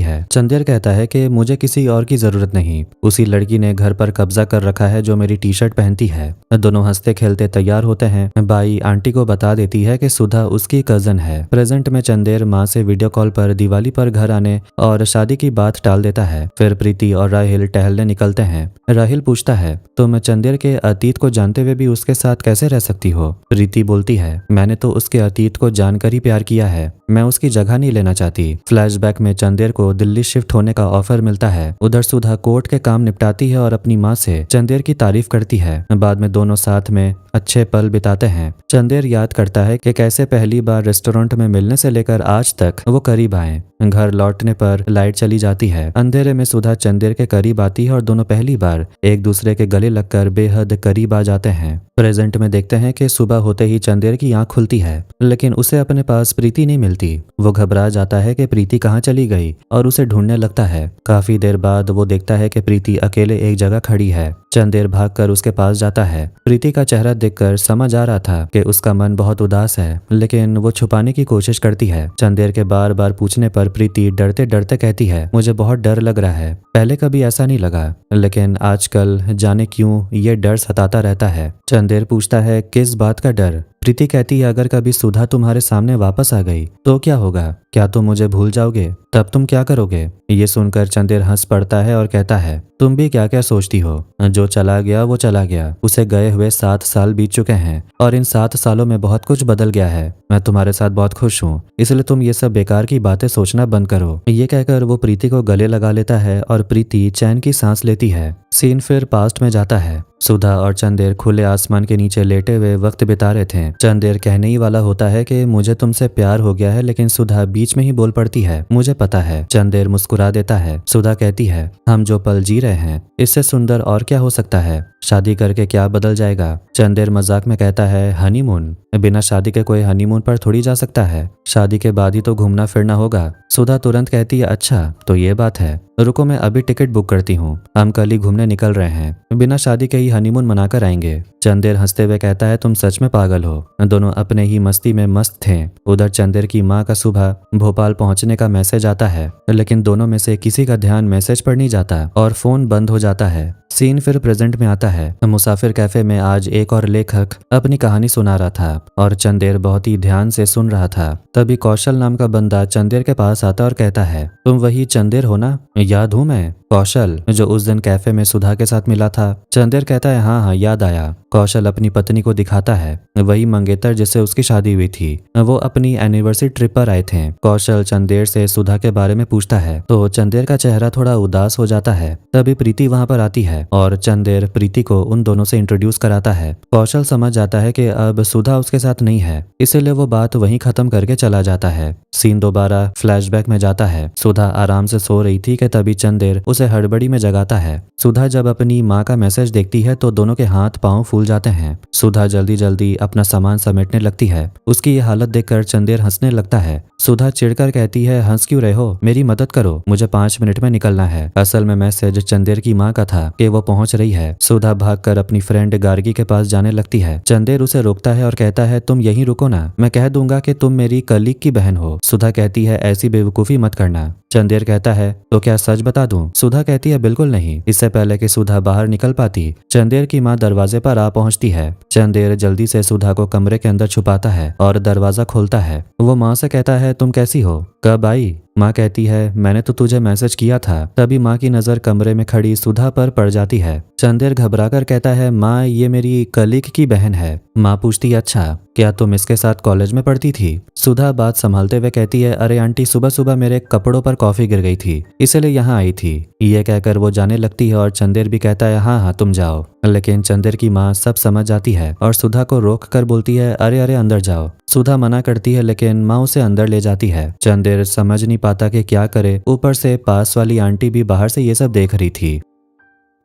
है। चंदेर कहता है कि मुझे किसी और की जरूरत नहीं, उसी लड़की ने घर पर कब्जा कर रखा है जो मेरी टी शर्ट पहनती है। दोनों हंसते खेलते तैयार होते हैं। बाई आंटी को बता देती है कि सुधा उसकी कजन है। प्रेजेंट में चंदेर माँ से वीडियो कॉल पर दिवाली पर घर आने और शादी की बात टाल देता है। फिर प्रीति और राहिल टहलने निकलते हैं। राहिल पूछता है, तुम चंदेर के अतीत को जानते हुए भी उसके साथ कैसे रह सकती हो? प्रीति बोलती है, मैंने तो उसके अतीत को जानकर ही प्यार किया है, मैं उसकी जगह नहीं लेना चाहती। फ्लैशबैक में चंदेर को दिल्ली शिफ्ट होने का ऑफर मिलता है। उधर सुधा कोर्ट के काम निपटाती है और अपनी माँ से चंदेर की तारीफ करती है। बाद में दोनों साथ में अच्छे पल बिताते हैं। चंदेर याद करता है कि कैसे पहली बार रेस्टोरेंट में मिलने से लेकर आज तक वो करीब आए। घर लौटने पर लाइट चली जाती है। अंधेरे में सुधा चंदेर के करीब आती है और दोनों पहली बार एक दूसरे के गले लगकर बेहद करीब आ जाते हैं। प्रेजेंट में देखते हैं कि सुबह होते ही चंदेर की आंख खुलती है, लेकिन उसे अपने पास प्रीति नहीं मिलती। वो घबरा जाता है कि प्रीति कहाँ चली गई और उसे ढूंढने लगता है। काफी देर बाद वो देखता है कि प्रीति अकेले एक जगह खड़ी है। चंदेर भागकर उसके पास जाता है। प्रीति का चेहरा देखकर समझ आ रहा था कि उसका मन बहुत उदास है, लेकिन वो छुपाने की कोशिश करती है। चंदेर के बार बार पूछने पर प्रीति डरते डरते कहती है, मुझे बहुत डर लग रहा है, पहले कभी ऐसा नहीं लगा, लेकिन आजकल जाने क्यों ये डर सताता रहता है। चंदेर पूछता है, किस बात का डर? प्रीति कहती है, अगर कभी सुधा तुम्हारे सामने वापस आ गई तो क्या होगा? क्या तुम मुझे भूल जाओगे? तब तुम क्या करोगे? ये सुनकर चंदेर हंस पड़ता है और कहता है, तुम भी क्या क्या सोचती हो? जो चला गया वो चला गया। उसे गए हुए 7 साल बीत चुके हैं और इन 7 सालों में बहुत कुछ बदल गया है। मैं तुम्हारे साथ बहुत खुश हूँ, इसलिए तुम ये सब बेकार की बातें सोचना बंद करो। ये कहकर वो प्रीति को गले लगा लेता है और प्रीति चैन की सांस लेती है। सीन फिर पास्ट में जाता है। सुधा और चंदेर खुले आसमान के नीचे लेटे हुए वक्त बिता रहे थे। चंदेर कहने ही वाला होता है कि मुझे तुमसे प्यार हो गया है, लेकिन सुधा बीच में ही बोल पड़ती है, मुझे पता है। चंदेर मुस्कुरा देता है। सुधा कहती है, हम जो पल जी रहे हैं इससे सुंदर और क्या हो सकता है? शादी करके क्या बदल जाएगा? चंदेर मजाक में कहता है, हनीमून? बिना शादी के कोई हनीमून पर थोड़ी जा सकता है, शादी के बाद ही तो घूमना फिरना होगा। सुधा तुरंत कहती है, अच्छा तो ये बात है, रुको मैं अभी टिकट बुक करती हूँ, हम कल ही घूमने निकल रहे हैं, बिना शादी के ही हनीमून मनाकर आएंगे। चंदेर हंसते हुए कहता है, तुम सच में पागल हो। दोनों अपने ही मस्ती में मस्त थे। उधर चंदेर की माँ का सुबह भोपाल पहुंचने का मैसेज आता है, लेकिन दोनों में से किसी का ध्यान मैसेज पर नहीं जाता और फोन बंद हो जाता है। सीन फिर प्रेजेंट में आता है। मुसाफिर कैफे में आज एक और लेखक अपनी कहानी सुना रहा था और चंदेर बहुत ही ध्यान से सुन रहा था। तभी कौशल नाम का बंदा चंदेर के पास आता और कहता है, तुम वही चंदेर हो ना? याद हूँ मैं, कौशल जो उस दिन कैफे में सुधा के साथ मिला था। चंदेर कहता है, हाँ हाँ याद आया। कौशल अपनी पत्नी को दिखाता है, वही मंगेतर जिससे उसकी शादी हुई थी। वो अपनी एनिवर्सरी ट्रिप पर आए थे। कौशल चंदेर से सुधा के बारे में पूछता है तो चंदेर का चेहरा थोड़ा उदास हो जाता है। तभी प्रीति वहां पर आती है और चंदेर प्रीति को उन दोनों से इंट्रोड्यूस कराता है। कौशल समझ जाता है कि अब सुधा उसके साथ नहीं है, इसीलिए वो बात वहीं खत्म करके चला जाता है। सीन दोबारा फ्लैशबैक में जाता है। सुधा आराम से सो रही थी कि तभी चंदेर उसे हड़बड़ी में जगाता है। सुधा जब अपनी माँ का मैसेज देखती है तो दोनों के हाथ पांव फूल जाते हैं। सुधा जल्दी जल्दी अपना सामान समेटने लगती है। उसकी ये हालत देखकर चंदेर हंसने लगता है। सुधा चिढ़कर कहती है हंस क्यों रहे हो, मेरी मदद करो, मुझे 5 मिनट में निकलना है। असल में मैसेज चंदेर की माँ का था कि वो पहुंच रही है। सुधा भागकर अपनी फ्रेंड गार्गी के पास जाने लगती है। चंदेर उसे रोकता है और कहता है तुम यहीं रुको ना, मैं कह दूंगा कि तुम मेरी कलीग की बहन हो। सुधा कहती है ऐसी बेवकूफी मत करना। चंदेर कहता है तो क्या सच बता दूं? सुधा कहती है बिल्कुल नहीं। इससे पहले कि सुधा बाहर निकल पाती, चंदेर की माँ दरवाजे पर आ पहुंचती है। चंदेर जल्दी से सुधा को कमरे के अंदर छुपाता है और दरवाजा खोलता है। वो माँ से कहता है तुम कैसी हो, कब आई? माँ कहती है मैंने तो तुझे मैसेज किया था। तभी माँ की नजर कमरे में खड़ी सुधा पर पड़ जाती है। चंदेर घबराकर कहता है माँ ये मेरी कलीग की बहन है। माँ पूछती है अच्छा, क्या तुम इसके साथ कॉलेज में पढ़ती थी? सुधा बात संभालते हुए कहती है अरे आंटी, सुबह सुबह मेरे कपड़ों पर कॉफी गिर गई थी, इसलिए यहाँ आई थी। ये कहकर वो जाने लगती है और चंदेर भी कहता है हाँ हाँ तुम जाओ। लेकिन चंदेर की माँ सब समझ जाती है और सुधा को रोक कर बोलती है अरे अरे अंदर जाओ। सुधा मना करती है लेकिन माँ उसे अंदर ले जाती है। चंदेर समझ नहीं पाता कि क्या करे, ऊपर से पास वाली आंटी भी बाहर से ये सब देख रही थी।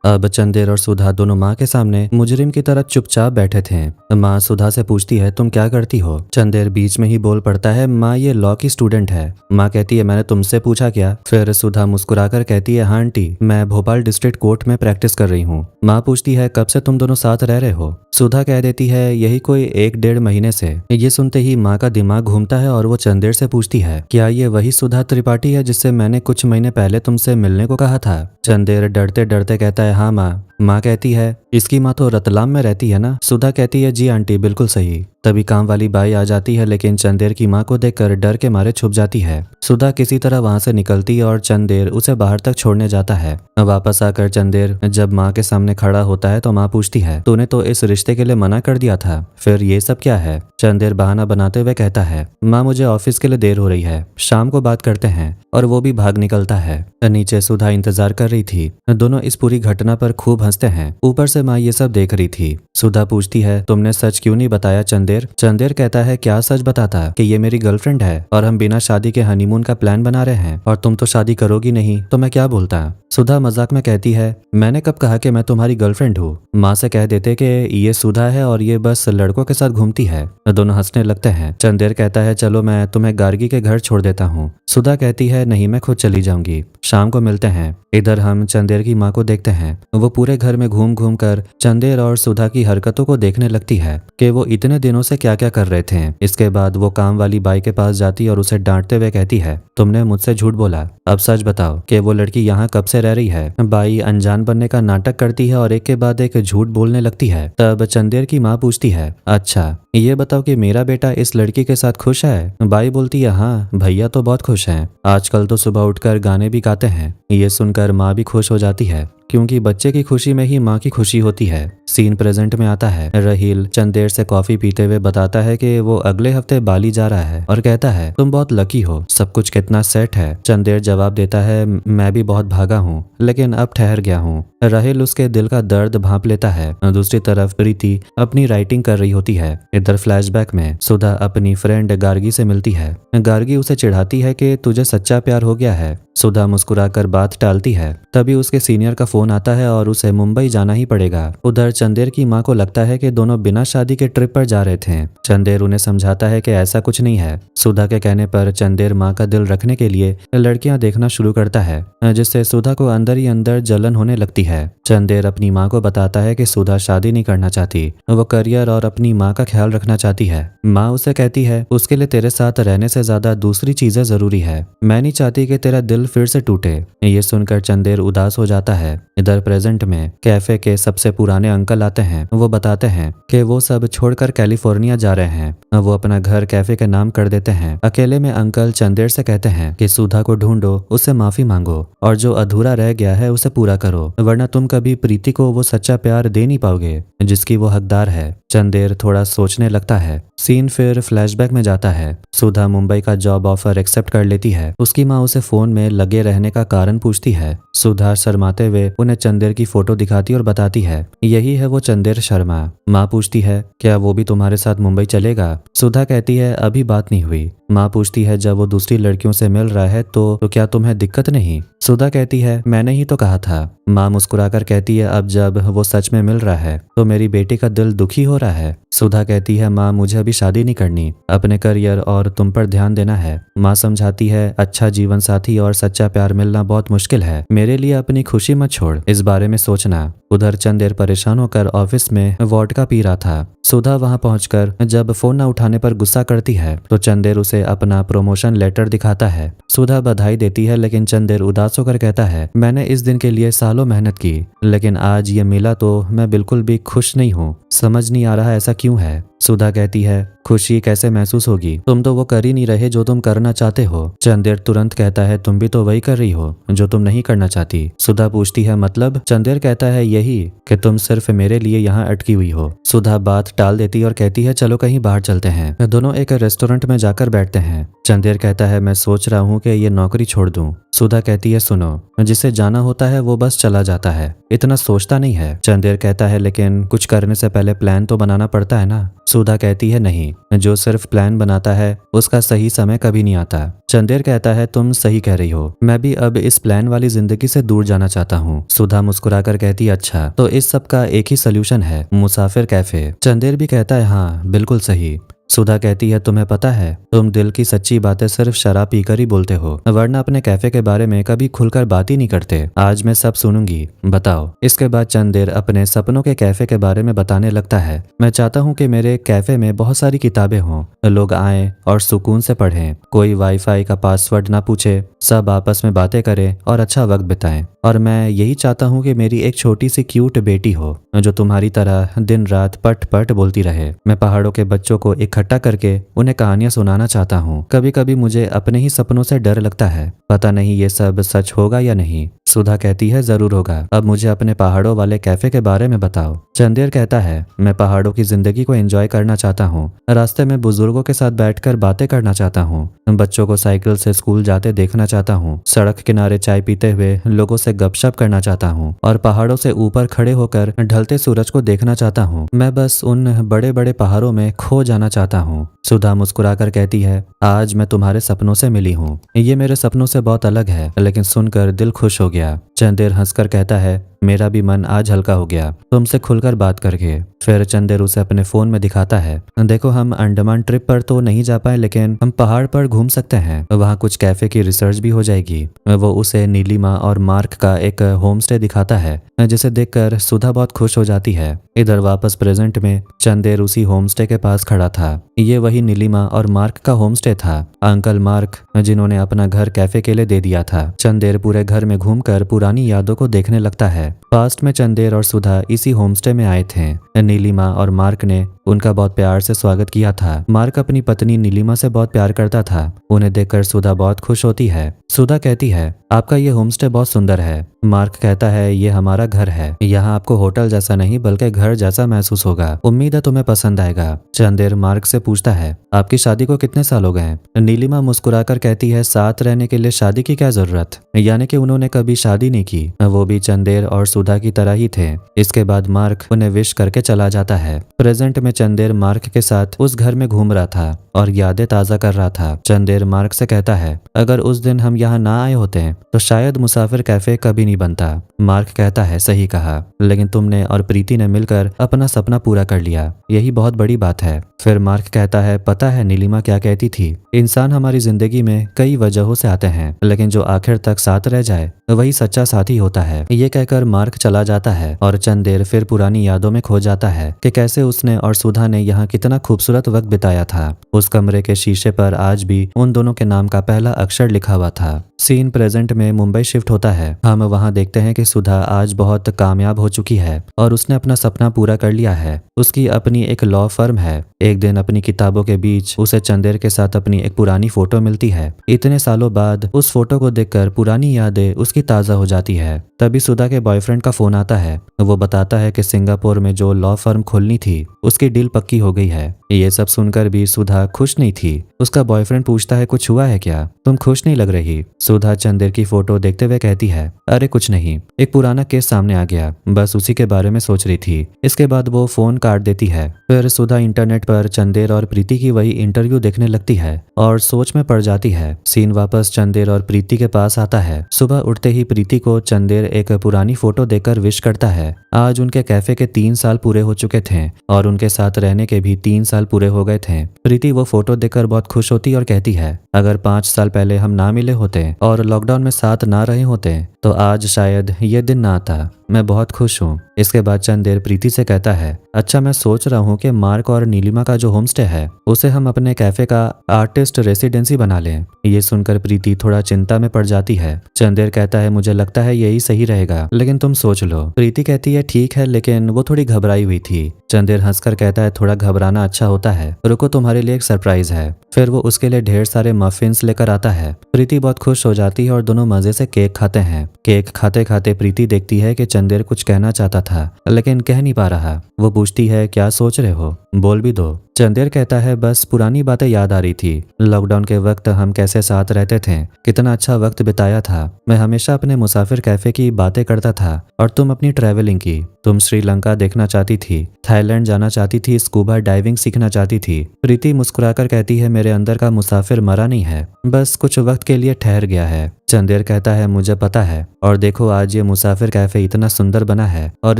अब चंदेर और सुधा दोनों माँ के सामने मुजरिम की तरह चुपचाप बैठे थे। माँ सुधा से पूछती है तुम क्या करती हो? चंदेर बीच में ही बोल पड़ता है माँ ये लॉ की स्टूडेंट है। माँ कहती है मैंने तुमसे पूछा क्या? फिर सुधा मुस्कुराकर कहती है हाँ आंटी, मैं भोपाल डिस्ट्रिक्ट कोर्ट में प्रैक्टिस कर रही हूँ। माँ पूछती है कब से तुम दोनों साथ रह रहे हो? सुधा कह देती है यही कोई 1-1.5 महीने से। ये सुनते ही माँ का दिमाग घूमता है और वो चंदेर से पूछती है क्या ये वही सुधा त्रिपाठी है जिससे मैंने कुछ महीने पहले तुमसे मिलने को कहा था? चंदेर डरते डरते कहता है हाँ माँ। माँ कहती है इसकी माँ तो रतलाम में रहती है ना? सुधा कहती है जी आंटी बिल्कुल सही। तभी काम वाली बाई आ जाती है लेकिन चंदेर की माँ को देखकर डर के मारे छुप जाती है। सुधा किसी तरह वहां से निकलती है और चंदेर उसे बाहर तक छोड़ने जाता है। वापस आकर चंदेर जब माँ के सामने खड़ा होता है तो माँ पूछती है तूने तो इस रिश्ते के लिए मना कर दिया था, फिर ये सब क्या है? चंदेर बहाना बनाते हुए कहता है माँ मुझे ऑफिस के लिए देर हो रही है, शाम को बात करते हैं। और वो भी भाग निकलता है। नीचे सुधा इंतजार कर रही थी। दोनों इस पूरी घटना पर खूब हंसते हैं। ऊपर से माँ ये सब देख रही थी। सुधा पूछती है तुमने सच क्यों नहीं बताया चंदेर? चंदेर कहता है क्या सच बताता कि ये मेरी गर्लफ्रेंड है और हम बिना शादी के हनीमून का प्लान बना रहे हैं और तुम तो शादी करोगी नहीं तो मैं क्या बोलता? सुधा मजाक में कहती है मैंने कब कहा कि मैं तुम्हारी गर्लफ्रेंड हूँ? माँ से कह देते कि ये सुधा है और ये बस लड़कों के साथ घूमती है। दोनों हंसने लगते हैं। चंदेर कहता है चलो मैं तुम्हें गार्गी के घर छोड़ देता हूँ। सुधा कहती है नहीं मैं खुद चली जाऊंगी, शाम को मिलते हैं। इधर हम चंदेर की माँ को देखते हैं। वो पूरे घर में घूम घूम कर चंदेर और सुधा की हरकतों को देखने लगती है कि वो इतने दिनों से क्या क्या कर रहे थे। इसके बाद वो काम वाली बाई के पास जाती और उसे डांटते हुए कहती है तुमने मुझसे झूठ बोला, अब सच बताओ कि वो लड़की यहाँ कब से रह रही है। बाई अनजान बनने का नाटक करती है और एक के बाद एक झूठ बोलने लगती है। तब चंदेर की माँ पूछती है अच्छा ये बताओ कि मेरा बेटा इस लड़की के साथ खुश है? बाई बोलती है हाँ भैया तो बहुत खुश हैं, आजकल तो सुबह उठकर गाने भी गाते हैं। ये सुनकर माँ भी खुश हो जाती है क्योंकि बच्चे की खुशी में ही माँ की खुशी होती है। सीन प्रेजेंट में आता है। रहील चंदेर से कॉफी पीते हुए बताता है कि वो अगले हफ्ते बाली जा रहा है और कहता है तुम बहुत लकी हो, सब कुछ कितना सेट है। चंदेर जवाब देता है मैं भी बहुत भागा हूँ लेकिन अब ठहर गया हूँ। राहिल उसके दिल का दर्द भांप लेता है। दूसरी तरफ प्रीति अपनी राइटिंग कर रही होती है। इधर फ्लैशबैक में सुधा अपनी फ्रेंड गार्गी से मिलती है। गार्गी उसे चिढ़ाती है कि तुझे सच्चा प्यार हो गया है। सुधा मुस्कुराकर बात टालती है। तभी उसके सीनियर का फोन आता है और उसे मुंबई जाना ही पड़ेगा। उधर चंदेर की माँ को लगता है कि दोनों बिना शादी के ट्रिप पर जा रहे थे। चंदेर उन्हें समझाता है कि ऐसा कुछ नहीं है। सुधा के कहने पर चंदेर माँ का दिल रखने के लिए लड़कियां देखना शुरू करता है, जिससे सुधा को अंदर ही अंदर जलन होने लगती है। चंदेर अपनी माँ को बताता है कि सुधा शादी नहीं करना चाहती, वो करियर और अपनी माँ का ख्याल रखना चाहती है। माँ उसे कहती है उसके लिए तेरे साथ रहने से ज्यादा दूसरी चीजें जरूरी है, मैं नहीं चाहती कि तेरा दिल फिर से टूटे। ये सुनकर चंदेर उदास हो जाता है। इधर प्रेजेंट में कैफे के सबसे पुराने अंकल आते हैं। वो बताते हैं कि वो सब छोड़कर कैलिफोर्निया जा रहे हैं। वो अपना घर कैफे के नाम कर देते हैं। अकेले में अंकल चंदेर से कहते हैं कि सुधा को ढूंढो, उससे माफी मांगो और जो अधूरा रह गया है उसे पूरा करो, वरना तुम कभी प्रीति को वो सच्चा प्यार दे नहीं पाओगे जिसकी वो हकदार है। चंदेर थोड़ा सोचने लगता है। सीन फिर फ्लैशबैक में जाता है। सुधा मुंबई का जॉब ऑफर एक्सेप्ट कर लेती है। उसकी माँ उसे फोन में लगे रहने का कारण पूछती है। सुधा शर्माते हुए उन्हें चंदेर की फोटो दिखाती और बताती है यही है वो चंदेर शर्मा। माँ पूछती है क्या वो भी तुम्हारे साथ मुंबई चलेगा? सुधा कहती है अभी बात नहीं हुई, माँ पूछती है जब वो दूसरी लड़कियों से मिल रहा है तो क्या तुम्हें दिक्कत नहीं? सुधा कहती है मैंने ही तो कहा था। माँ मुस्कुराकर कहती है अब जब वो सच में मिल रहा है तो मेरी बेटी का दिल दुखी हो रहा है। सुधा कहती है माँ मुझे अभी शादी नहीं करनी, अपने करियर और तुम पर ध्यान देना है। माँ समझाती है अच्छा जीवन साथी और सच्चा प्यार मिलना बहुत मुश्किल है, मेरे लिए अपनी खुशी मत छोड़, इस बारे में सोचना। उधर चंदेर परेशान होकर ऑफिस में वोडका पी रहा था। सुधा वहां पहुंचकर जब फोन न उठाने पर गुस्सा करती है तो चंदेर उसे अपना प्रमोशन लेटर दिखाता है। सुधा बधाई देती है लेकिन चंदेर उदास होकर कहता है मैंने इस दिन के लिए सालों मेहनत की, लेकिन आज ये मिला तो मैं बिल्कुल भी खुश नहीं हूँ। समझ नहीं आ रहा ऐसा क्यों है। सुधा कहती है खुशी कैसे महसूस होगी, तुम तो वो कर ही नहीं रहे जो तुम करना चाहते हो। चंदेर तुरंत कहता है तुम भी तो वही कर रही हो जो तुम नहीं करना चाहती। सुधा पूछती है मतलब? चंदेर कहता है यही कि तुम सिर्फ मेरे लिए यहाँ अटकी हुई हो। सुधा बात टाल देती और कहती है चलो कहीं बाहर चलते हैं। दोनों एक रेस्टोरेंट में जाकर बैठते हैं। चंदेर कहता है मैं सोच रहा हूँ कि ये नौकरी छोड़ दूं। सुधा कहती है सुनो, जिसे जाना होता है वो बस चला जाता है, इतना सोचता नहीं है। चंदेर कहता है लेकिन कुछ करने से पहले प्लान तो बनाना पड़ता है ना। सुधा कहती है नहीं, जो सिर्फ प्लान बनाता है उसका सही समय कभी नहीं आता। चंदेर कहता है तुम सही कह रही हो, मैं भी अब इस प्लान वाली जिंदगी से दूर जाना चाहता हूँ। सुधा मुस्कुराकर कहती है अच्छा तो इस सब का एक ही सोल्यूशन है, मुसाफिर कैफे। चंदेर भी कहता है हाँ बिल्कुल सही। सुधा कहती है तुम्हें पता है तुम दिल की सच्ची बातें सिर्फ शराब पीकर ही बोलते हो, वरना अपने कैफे के बारे में कभी खुलकर बात ही नहीं करते। आज मैं सब सुनूंगी, बताओ। इसके बाद चंद देर अपने सपनों के कैफे के बारे में बताने लगता है। मैं चाहता हूँ कि मेरे कैफे में बहुत सारी किताबें हों, लोग आएं और सुकून से पढ़ें, कोई वाईफाई का पासवर्ड ना पूछे, सब आपस में बातें करें और अच्छा वक्त बिताएं। और मैं यही चाहता हूँ कि मेरी एक छोटी सी क्यूट बेटी हो जो तुम्हारी तरह दिन रात पट पट बोलती रहे। मैं पहाड़ों के बच्चों को इकट्ठा करके उन्हें कहानियां सुनाना चाहता हूँ। कभी कभी मुझे अपने ही सपनों से डर लगता है, पता नहीं ये सब सच होगा या नहीं। सुधा कहती है जरूर होगा, अब मुझे अपने पहाड़ों वाले कैफे के बारे में बताओ। चंदेर कहता है मैं पहाड़ों की जिंदगी को एंजॉय करना चाहता हूँ, रास्ते में बुजुर्गों के साथ बैठकर बातें करना चाहता हूँ, बच्चों को साइकिल से स्कूल जाते देखना चाहता हूँ, सड़क किनारे चाय पीते हुए लोगों से गपशप करना चाहता हूँ और पहाड़ों से ऊपर खड़े होकर ढलते सूरज को देखना चाहता हूँ। मैं बस उन बड़े बड़े पहाड़ों में खो जाना चाहता हूँ। सुधा मुस्कुराकर कहती है आज मैं तुम्हारे सपनों से मिली हूँ, ये मेरे सपनों से बहुत अलग है, लेकिन सुनकर दिल खुश हो गया। चंदेर हंसकर कहता है मेरा भी मन आज हल्का हो गया तुमसे खुलकर बात करके। फिर चंदेर उसे अपने फोन में दिखाता है, देखो हम अंडमान ट्रिप पर तो नहीं जा पाए लेकिन हम पहाड़ पर घूम सकते हैं, वहाँ कुछ कैफे की रिसर्च भी हो जाएगी। वो उसे नीलिमा और मार्क का एक होम स्टे दिखाता है जिसे देखकर सुधा बहुत खुश हो जाती है। इधर वापस प्रेजेंट में चंदेर उसी होम स्टे के पास खड़ा था। ये वही नीलिमा और मार्क का होम स्टे था, अंकल मार्क जिन्होंने अपना घर कैफे के लिए दे दिया था। चंदेर पूरे घर में घूमकर पुरानी यादों को देखने लगता है। पास्ट में चंदेर और सुधा इसी होमस्टे में आए थे। नीलिमा और मार्क ने उनका बहुत प्यार से स्वागत किया था। मार्क अपनी पत्नी नीलिमा से बहुत प्यार करता था। उन्हें देखकर सुधा बहुत खुश होती है। सुधा कहती है आपका ये होमस्टे बहुत सुंदर है। मार्क कहता है ये हमारा घर है, यहाँ आपको होटल जैसा नहीं बल्कि घर जैसा महसूस होगा, उम्मीद है तुम्हें पसंद आएगा। चंदेर मार्क से पूछता है आपकी शादी को कितने साल हो गए? नीलिमा मुस्कुराकर कहती है साथ रहने के लिए शादी की क्या जरूरत, यानी कि उन्होंने कभी शादी नहीं की, वो भी चंदेर और सुधा की तरह ही थे। इसके बाद मार्क उन्हें विश करके चला जाता है। प्रेजेंट में चंदेर मार्क के साथ उस घर में घूम रहा था और यादें ताजा कर रहा था। चंदेर मार्क से कहता है अगर उस दिन हम यहाँ ना आए होते तो शायद मुसाफिर कैफे कभी नहीं बनता। मार्क कहता है सही कहा, लेकिन तुमने और प्रीति ने मिलकर अपना सपना पूरा कर लिया, यही बहुत बड़ी बात है। फिर मार्क कहता है पता है नीलिमा क्या कहती थी, इंसान हमारी जिंदगी में कई वजहों से आते हैं लेकिन जो आखिर तक साथ रह जाए वही सच्चा साथी होता है। ये कहकर मार्क चला जाता है और चंद देर फिर पुरानी यादों में खो जाता है कि कैसे उसने और सुधा ने यहाँ कितना खूबसूरत वक्त बिताया था। उस कमरे के शीशे पर आज भी उन दोनों के नाम का पहला अक्षर लिखा हुआ था। सीन प्रेजेंट में मुंबई शिफ्ट होता है। हम वहाँ देखते हैं कि सुधा आज बहुत कामयाब हो चुकी है और उसने अपना सपना पूरा कर लिया है। उसकी अपनी एक लॉ फर्म है। एक दिन अपनी किताबों के बीच उसे चंदेर के साथ अपनी एक पुरानी फोटो मिलती है। इतने सालों बाद उस फोटो को देखकर पुरानी यादें उसकी ताजा हो जाती है। तभी सुधा के बॉयफ्रेंड का फोन आता है। वो बताता है कि सिंगापुर में जो लॉ फर्म खोलनी थी उसकी डील पक्की हो गई है। ये सब सुनकर भी सुधा खुश नहीं थी। उसका बॉयफ्रेंड पूछता है कुछ हुआ है क्या, तुम खुश नहीं लग रही। सुधा चंदेर की फोटो देखते हुए कहती है, अरे कुछ नहीं, एक पुराना केस सामने आ गया, बस उसी के बारे में सोच रही थी। इसके बाद वो फोन काट देती है। फिर सुधा इंटरनेट पर चंदेर और प्रीति की वही इंटरव्यू देखने लगती है और सोच में पड़ जाती है। सीन वापस चंदेर और प्रीति के पास आता है। सुबह उठते ही प्रीति को चंदेर एक पुरानी फोटो देकर विश करता है। आज उनके कैफे के 3 साल पूरे हो चुके थे और उनके साथ रहने के भी 3 साल पूरे हो गए थे। प्रीति वो फोटो देखकर बहुत खुश होती और कहती है, अगर 5 साल पहले हम ना मिले होते और लॉकडाउन में साथ ना रहे होते तो आज शायद ये दिन ना आता। मैं बहुत खुश हूँ। इसके बाद चंदेर प्रीति से कहता है, अच्छा मैं सोच रहा हूँ कि मार्क और नीलिमा का जो होमस्टे है उसे हम अपने कैफे का आर्टिस्ट रेसिडेंसी बना लें। ये सुनकर प्रीति थोड़ा चिंता में पड़ जाती है। चंदेर कहता है, मुझे लगता है यही सही रहेगा, लेकिन तुम सोच लो। प्रीति कहती है, ठीक है, लेकिन वो थोड़ी घबराई हुई थी। चंदेर हंसकर कहता है, थोड़ा घबराना अच्छा होता है, रुको तुम्हारे लिए एक सरप्राइज है। फिर वो उसके लिए ढेर सारे मफिन्स लेकर आता है। प्रीति बहुत खुश हो जाती है और दोनों मजे से केक खाते हैं। केक खाते खाते प्रीति देखती है कि चंदेर कुछ कहना चाहता था लेकिन कह नहीं पा रहा। वो पूछती है, क्या सोच रहे हो, बोल भी दो। चंदेर कहता है, बस पुरानी बातें याद आ रही थी। लॉकडाउन के वक्त हम कैसे साथ रहते थे, कितना अच्छा वक्त बिताया था। मैं हमेशा अपने मुसाफिर कैफे की बातें करता था और तुम अपनी ट्रैवलिंग की। तुम श्रीलंका देखना चाहती थी, थाईलैंड जाना चाहती थी, स्कूबा डाइविंग सीखना चाहती थी। प्रीति मुस्कुराकर कहती है, मेरे अंदर का मुसाफिर मरा नहीं है, बस कुछ वक्त के लिए ठहर गया है। चंदेर कहता है, मुझे पता है, और देखो आज ये मुसाफिर कैफे इतना सुंदर बना है और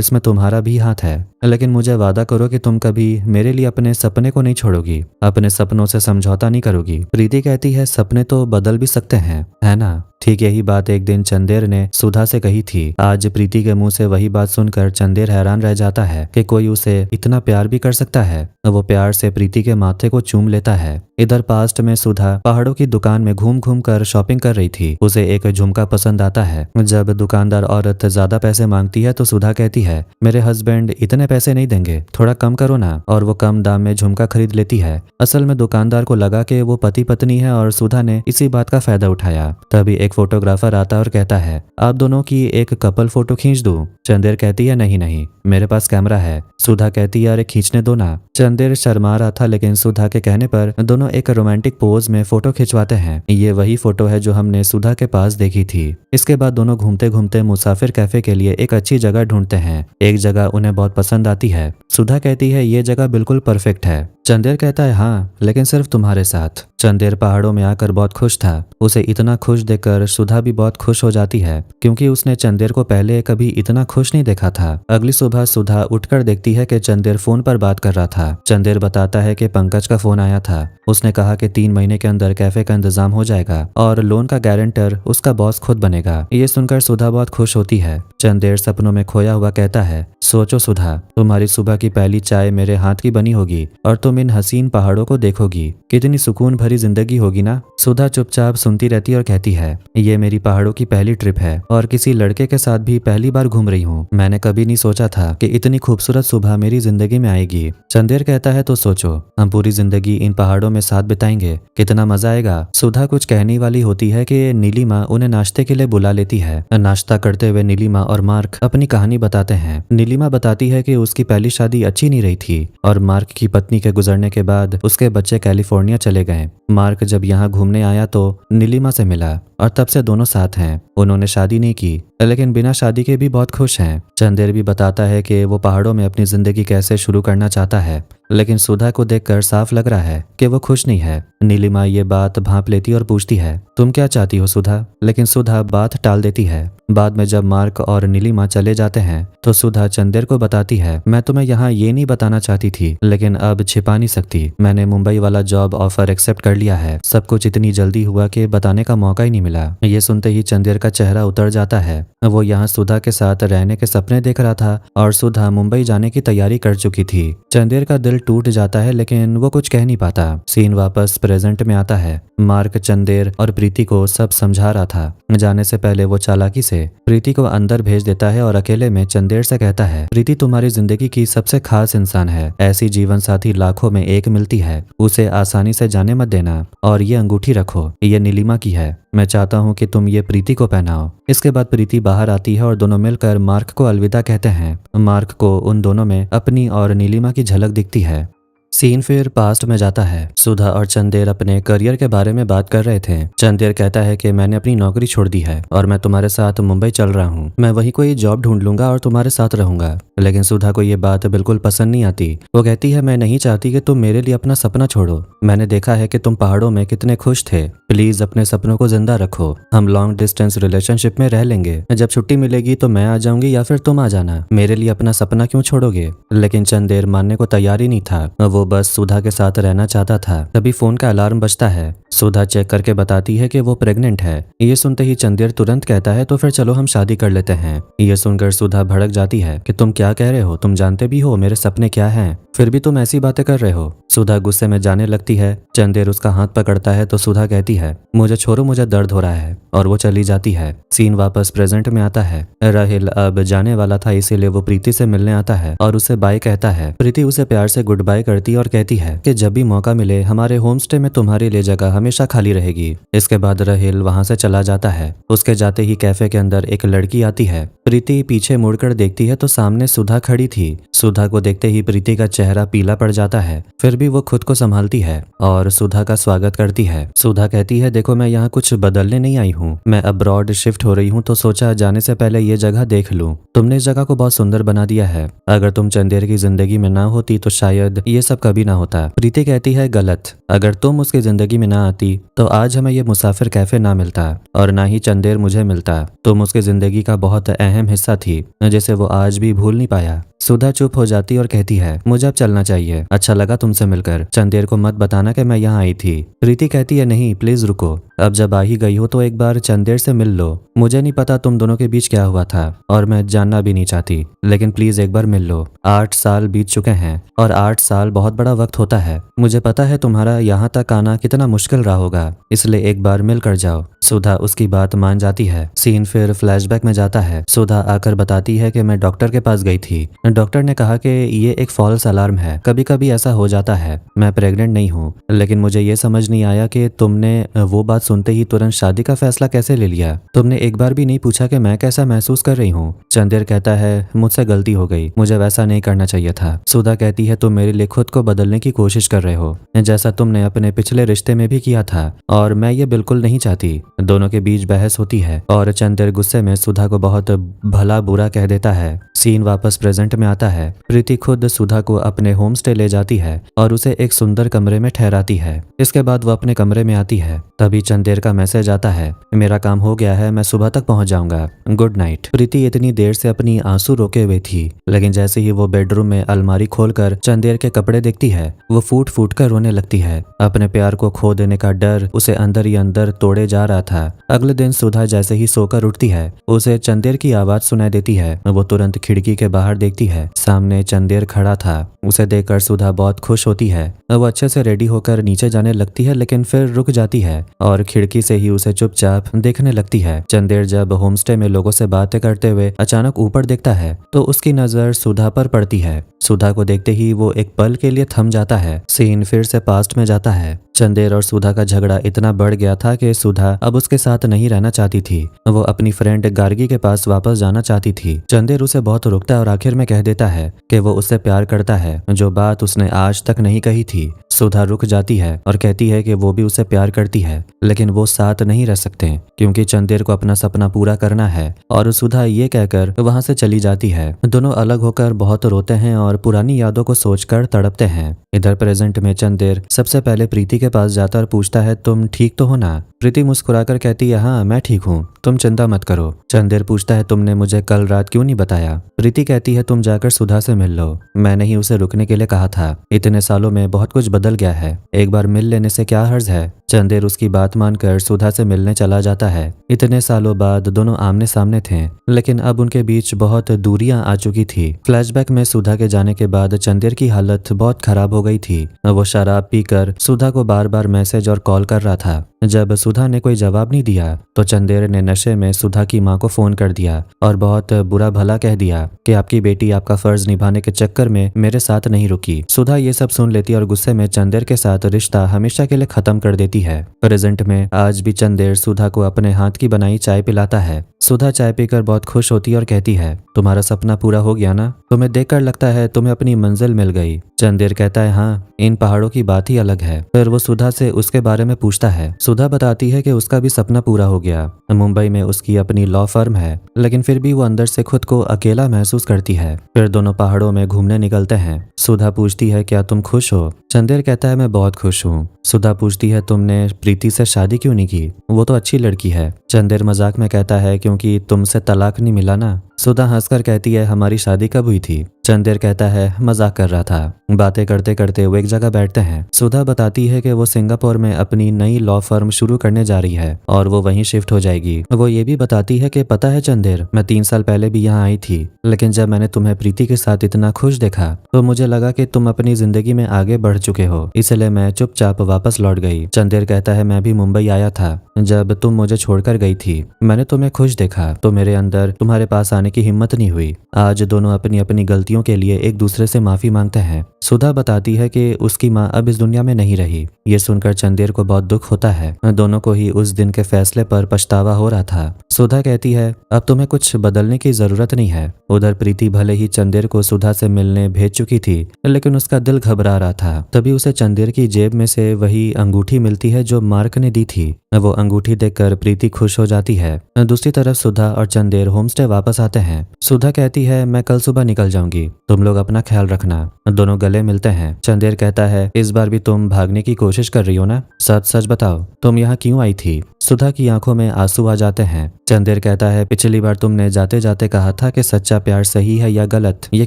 इसमें तुम्हारा भी हाथ है, लेकिन मुझे वादा करो कि तुम कभी मेरे लिए अपने सपने को नहीं छोड़ोगी, अपने सपनों से समझौता नहीं करोगी। प्रीति कहती है, सपने तो बदल भी सकते हैं, है ना। ठीक यही बात एक दिन चंदेर ने सुधा से कही थी। आज प्रीति के मुंह से वही बात सुनकर चंदेर हैरान रह जाता है कि कोई उसे इतना प्यार भी कर सकता है। वो प्यार से प्रीति के माथे को चूम लेता है। इधर पास्ट में सुधा पहाड़ों की दुकान में घूम घूम कर शॉपिंग कर रही थी। उसे एक झुमका पसंद आता है। जब दुकानदार औरत ज्यादा पैसे मांगती है तो सुधा कहती है, मेरे हस्बैंड इतने पैसे नहीं देंगे, थोड़ा कम करो ना, और वो कम दाम में झुमका खरीद लेती है। असल में दुकानदार को लगा कि वो पति पत्नी है और सुधा ने इसी बात का फायदा उठाया। तभी एक फोटोग्राफर आता और कहता है, आप दोनों की एक कपल फोटो खींच दूं। चंदेर कहती है, नहीं नहीं, मेरे पास कैमरा है। सुधा कहती है, अरे खींचने दो ना। चंदेर शर्मा रहा था, लेकिन सुधा के कहने पर दोनों एक रोमांटिक पोज में फोटो खिंचवाते हैं। ये वही फोटो है जो हमने सुधा के पास देखी थी। इसके बाद दोनों घूमते घूमते मुसाफिर कैफे के लिए एक अच्छी जगह ढूंढते हैं। एक जगह उन्हें बहुत पसंद आती है। सुधा कहती है, ये जगह बिल्कुल परफेक्ट है। चंदेर कहता है, हाँ, लेकिन सिर्फ तुम्हारे साथ। चंदेर पहाड़ों में आकर बहुत खुश था। उसे इतना खुश देखकर सुधा भी बहुत खुश हो जाती है, क्योंकि उसने चंदेर को पहले कभी इतना खुश नहीं देखा था। अगली सुबह सुधा उठकर देखती है कि चंदेर फोन पर बात कर रहा था। चंदेर बताता है कि पंकज का फोन आया था। उसने कहा कि 3 महीने के अंदर कैफे का इंतजाम हो जाएगा और लोन का गारंटर उसका बॉस खुद बनेगा। ये सुनकर सुधा बहुत खुश होती है। चंदेर सपनों में खोया हुआ कहता है, सोचो सुधा, तुम्हारी सुबह की पहली चाय मेरे हाथ की बनी होगी और तुम इन हसीन पहाड़ों को देखोगी। कितनी सुकून भरी जिंदगी होगी ना। सुधा चुपचाप सुनती रहती और कहती है, ये मेरी पहाड़ों की पहली ट्रिप है और किसी लड़के के साथ भी पहली बार घूम रही हूँ। मैंने कभी नहीं सोचा था कि इतनी खूबसूरत सुबह मेरी जिंदगी में आएगी। चंदेर कहता है, तो सोचो, हम पूरी जिंदगी इन पहाड़ों में साथ बिताएंगे, कितना मजा आएगा। सुधा कुछ कहने वाली होती है कि नीलिमा उन्हें नाश्ते के लिए बुला लेती है। नाश्ता करते हुए नीलिमा और मार्क अपनी कहानी बताते हैं। नीलिमा बताती है कि उसकी पहली शादी अच्छी नहीं रही थी और मार्क की पत्नी के गुजरने के बाद उसके बच्चे कैलिफोर्निया चले गए। मार्क जब यहाँ घूमने आया तो नीलिमा से मिला और तब से दोनों साथ हैं। उन्होंने शादी नहीं की, लेकिन बिना शादी के भी बहुत खुश हैं। चंदेर भी बताता है कि वो पहाड़ों में अपनी जिंदगी कैसे शुरू करना चाहता है, लेकिन सुधा को देखकर साफ लग रहा है कि वो खुश नहीं है। नीलिमा ये बात भांप लेती और पूछती है, तुम क्या चाहती हो सुधा? लेकिन सुधा बात टाल देती है। बाद में जब मार्क और नीलिमा चले जाते हैं तो सुधा चंदेर को बताती है, मैं तुम्हें यहाँ ये नहीं बताना चाहती थी, लेकिन अब छिपा नहीं सकती। मैंने मुंबई वाला जॉब ऑफर एक्सेप्ट कर लिया है। सब कुछ इतनी जल्दी हुआ कि बताने का मौका ही नहीं मिला। ये सुनते ही चंदेर का चेहरा उतर जाता है। वो यहाँ सुधा के साथ रहने के सपने देख रहा था और सुधा मुंबई जाने की तैयारी कर चुकी थी। चंदेर का दिल टूट जाता है, लेकिन वो कुछ कह नहीं पाता। सीन वापस प्रेजेंट में आता है। मार्क चंदेर और प्रीति को सब समझा रहा था। जाने से पहले वो चालाकी से प्रीति को अंदर भेज देता है और अकेले में चंदेर से कहता है, प्रीति तुम्हारी जिंदगी की सबसे खास इंसान है। ऐसी जीवन साथी लाखों में एक मिलती है, उसे आसानी से जाने मत देना। और ये अंगूठी रखो, ये नीलिमा की है। मैं चाहता हूँ कि तुम ये प्रीति को पहनाओ। इसके बाद प्रीति बाहर आती है और दोनों मिलकर मार्क को अलविदा कहते हैं। मार्क को उन दोनों में अपनी और नीलिमा की झलक दिखती है। सीन फिर पास्ट में जाता है। सुधा और चंदेर अपने करियर के बारे में बात कर रहे थे। चंदेर कहता है कि मैंने अपनी नौकरी छोड़ दी है और मैं तुम्हारे साथ मुंबई चल रहा हूँ। मैं वहीं कोई जॉब ढूंढ लूंगा और तुम्हारे साथ रहूंगा। लेकिन सुधा को ये बात बिल्कुल पसंद नहीं आती। वो कहती है मैं नहीं चाहती कि तुम मेरे लिए अपना सपना छोड़ो। मैंने देखा है कि तुम पहाड़ों में कितने खुश थे। प्लीज अपने सपनों को जिंदा रखो। हम लॉन्ग डिस्टेंस रिलेशनशिप में रह लेंगे। जब छुट्टी मिलेगी तो मैं आ जाऊंगी या फिर तुम आ जाना। मेरे लिए अपना सपना क्यों छोड़ोगे? लेकिन चंदेर मानने को तैयार ही नहीं था। वो बस सुधा के साथ रहना चाहता था। तभी फोन का अलार्म बजता है। सुधा चेक करके बताती है कि वो प्रेग्नेंट है। ये सुनते ही चंदेर तुरंत कहता है तो फिर चलो हम शादी कर लेते हैं। ये सुनकर सुधा भड़क जाती है कि तुम क्या कह रहे हो? तुम जानते भी हो मेरे सपने क्या हैं, फिर भी तुम ऐसी बातें कर रहे हो। सुधा गुस्से में जाने लगती है। चंदेर उसका हाथ पकड़ता है तो सुधा कहती है मुझे छोड़ो, मुझे दर्द हो रहा है, और वो चली जाती है। सीन वापस प्रेजेंट में आता है। राहिल अब जाने वाला था, इसीलिए वो प्रीति से मिलने आता है और उसे बाय कहता है। प्रीति उसे प्यार से गुड बाय करती है और कहती है कि जब भी मौका मिले हमारे होम स्टे में तुम्हारे लिए जगह हमेशा खाली रहेगी। इसके बाद राहिल वहां से चला जाता है। उसके जाते ही कैफे के अंदर एक लड़की आती है। प्रीति पीछे मुड़कर देखती है तो सामने सुधा खड़ी थी। सुधा को देखते ही प्रीति का चेहरा पीला पड़ जाता है, फिर भी वो खुद को संभालती है और सुधा का स्वागत करती है। सुधा कहती है देखो मैं यहाँ कुछ बदलने नहीं आई हूँ, मैं अब्रॉड शिफ्ट हो रही हूँ तो सोचा जाने से पहले ये जगह देख लूं। तुमने इस जगह को बहुत सुंदर बना दिया है। अगर तुम चंदेर की जिंदगी में ना होती तो शायद ये सब कभी ना होता। प्रीति कहती है गलत, अगर तुम उसकी जिंदगी में ना आती तो आज हमें ये मुसाफिर कैफे ना मिलता और ना ही चंदेर मुझे मिलता। तुम उसकी जिंदगी का बहुत अहम हिस्सा थी जिसे वो आज भी भूल नहीं पाया। सुधा चुप हो जाती और कहती है मुझे अब चलना चाहिए, अच्छा लगा तुमसे मिलकर। चंदेर को मत बताना कि मैं यहाँ आई थी। प्रीति कहती है नहीं प्लीज रुको, अब जब आ ही गई हो तो एक बार चंदेर से मिल लो। मुझे नहीं पता तुम दोनों के बीच क्या हुआ था और मैं जानना भी नहीं चाहती, लेकिन प्लीज एक बार मिल लो। 8 साल बीत चुके हैं और 8 साल बहुत बड़ा वक्त होता है। मुझे पता है तुम्हारा यहाँ तक आना कितना मुश्किल रहा होगा, इसलिए एक बार मिल कर जाओ। सुधा उसकी बात मान जाती है। सीन फिर फ्लैशबैक में जाता है। सुधा आकर बताती है कि मैं डॉक्टर के पास गई थी। डॉक्टर ने कहा कि ये एक फॉल्स अलार्म है, कभी कभी ऐसा हो जाता है। मैं प्रेग्नेंट नहीं हूँ, लेकिन मुझे ये समझ नहीं आया कि तुमने वो बात सुनते ही तुरंत शादी का फैसला कैसे ले लिया। तुमने एक बार भी नहीं पूछा कि मैं कैसा महसूस कर रही हूँ। चंदेर कहता है मुझसे गलती हो गई, मुझे वैसा नहीं करना चाहिए था। सुधा कहती है तुम मेरे लिए खुद को बदलने की कोशिश कर रहे हो, जैसा तुमने अपने पिछले रिश्ते में भी किया था, और मैं ये बिल्कुल नहीं चाहती। दोनों के बीच बहस होती है और चंदेर गुस्से में सुधा को बहुत भला बुरा कह देता है। सीन वापस प्रेजेंट में आता है। प्रीति खुद सुधा को अपने होम स्टे ले जाती है और उसे एक सुंदर कमरे में ठहराती है। इसके बाद वो अपने कमरे में आती है। तभी चंदेर का मैसेज आता है मेरा काम हो गया है, मैं सुबह तक पहुंच जाऊंगा, गुड नाइट। प्रीति इतनी देर से अपनी आंसू रोके हुए थी, लेकिन जैसे ही वो बेडरूम में अलमारी खोलकर चंदेर के कपड़े देखती है वो फूट फूट कर रोने लगती है। अपने प्यार को खो देने का डर उसे अंदर ही अंदर तोड़े जा रहा था। अगले दिन सुधा जैसे ही सोकर उठती है उसे चंदेर की आवाज सुनाई देती है। वो तुरंत खिड़की के बाहर देखती है, सामने चंदेर खड़ा था। उसे देखकर सुधा बहुत खुश होती है। वो अच्छे से रेडी होकर नीचे जाने लगती है, लेकिन फिर रुक जाती है और खिड़की से ही उसे चुपचाप देखने लगती है। चंदेर जब होमस्टे में लोगों से बातें करते हुए अचानक ऊपर देखता है तो उसकी नजर सुधा पर पड़ती है। सुधा को देखते ही वो एक पल के लिए थम जाता है। सीन फिर से पास्ट में जाता है। चंदेर और सुधा का झगड़ा इतना बढ़ गया था कि सुधा अब उसके साथ नहीं रहना चाहती थी। वो अपनी फ्रेंड गार्गी के पास वापस जाना चाहती थी। चंदेर उसे बहुत रोकता है और आखिर में कह देता है कि वो उससे प्यार करता है, जो बात उसने आज तक नहीं कही थी। सुधा रुक जाती है और कहती है कि वो भी उसे प्यार करती है, लेकिन वो साथ नहीं रह सकते क्योंकि चंदेर को अपना सपना पूरा करना है, और सुधा ये कहकर वहां से चली जाती है। दोनों अलग होकर बहुत रोते हैं और पुरानी यादों को सोचकर तड़पते हैं। इधर प्रेजेंट में चंदेर सबसे पहले प्रीति के पास जाता और पूछता है तुम ठीक तो हो ना? प्रीति मुस्कुराकर कहती है हाँ मैं ठीक हूँ, तुम चिंता मत करो। चंदेर पूछता है तुमने मुझे कल रात क्यों नहीं बताया? प्रीति कहती है तुम जाकर सुधा से मिल लो, मैंने ही उसे रुकने के लिए कहा था। इतने सालों में बहुत कुछ बदल गया है, एक बार मिल लेने से क्या हर्ज है। चंदेर उसकी बात मानकर सुधा से मिलने चला जाता है। इतने सालों बाद दोनों आमने सामने थे, लेकिन अब उनके बीच बहुत दूरियां आ चुकी थी। फ्लैशबैक में सुधा के जाने के बाद चंदेर की हालत बहुत खराब हो गई थी। वो शराब पीकर सुधा को बार बार मैसेज और कॉल कर रहा था। जब सुधा ने कोई जवाब नहीं दिया तो चंदेर ने नशे में सुधा की माँ को फोन कर दिया और बहुत बुरा भला कह दिया कि आपकी बेटी आपका फर्ज निभाने के चक्कर में मेरे साथ नहीं रुकी। सुधा ये सब सुन लेती और गुस्से में चंदेर के साथ रिश्ता हमेशा के लिए खत्म कर देती है। प्रेजेंट में आज भी चंदेर सुधा को अपने हाथ की बनाई चाय पिलाता है। सुधा चाय पीकर बहुत खुश होती है और कहती है, तुम्हारा सपना पूरा हो गया ना? तुम्हें देखकर लगता है तुम्हें अपनी मंजिल मिल गई। चंदेर कहता है, हाँ, इन पहाड़ों की बात ही अलग है। फिर वो सुधा से उसके बारे में पूछता है। सुधा बताती है कि उसका भी सपना पूरा हो गया। मुंबई में उसकी अपनी लॉ फर्म है, लेकिन फिर भी वो अंदर से खुद को अकेला महसूस करती है। फिर दोनों पहाड़ों में घूमने निकलते हैं। सुधा पूछती है, क्या तुम खुश हो? चंदेर कहता है, मैं बहुत खुश हूँ। सुधा पूछती है, तुमने प्रीति से शादी क्यों नहीं की? वो तो अच्छी लड़की है। चंदेर मजाक में कहता है, क्योंकि तुमसे तलाक नहीं मिला ना। सुधा हंसकर कहती है, हमारी शादी कब हुई थी? चंदेर कहता है, मजाक कर रहा था। बातें करते करते वो एक जगह बैठते हैं। सुधा बताती है कि वो सिंगापुर में अपनी नई लॉ फर्म शुरू करने जा रही है और वो वहीं शिफ्ट हो जाएगी। वो ये भी बताती है कि पता है चंदेर, मैं 3 साल पहले भी यहाँ आई थी, लेकिन जब मैंने तुम्हें प्रीति के साथ इतना खुश देखा तो मुझे लगा कि तुम अपनी जिंदगी में आगे बढ़ चुके हो, इसलिए मैं चुपचाप वापस लौट गई। चंदेर कहता है, मैं भी मुंबई आया था जब तुम मुझे छोड़कर गई थी। मैंने तुम्हें खुश देखा तो मेरे अंदर तुम्हारे पास आने की हिम्मत नहीं हुई। आज दोनों अपनी अपनी गलतियों के लिए एक दूसरे से माफी मांगते हैं। सुधा बताती है कि उसकी माँ अब इस दुनिया में नहीं रही। ये सुनकर चंदेर को बहुत दुख होता है। दोनों को ही उस दिन के फैसले पर पछतावा हो रहा था। सुधा कहती है, अब तुम्हें कुछ बदलने की जरूरत नहीं है। उधर प्रीति भले ही चंदेर को सुधा से मिलने भेज चुकी थी, लेकिन उसका दिल घबरा रहा था। तभी उसे चंदेर की जेब में से वही अंगूठी मिलती है जो मार्क ने दी थी। वो अंगूठी देखकर प्रीति खुश हो जाती है। दूसरी तरफ सुधा और चंदेर होमस्टे वापस आते हैं। सुधा कहती है, मैं कल सुबह निकल जाऊंगी, तुम लोग अपना ख्याल रखना। दोनों गले मिलते हैं। चंदेर कहता है, इस बार भी तुम भागने की कोशिश कर रही हो ना? सच सच बताओ, तुम यहाँ क्यों आई थी? सुधा की आंखों में आंसू आ जाते हैं। चंदेर कहता है, पिछली बार तुमने जाते जाते कहा था कि सच्चा प्यार सही है या गलत, ये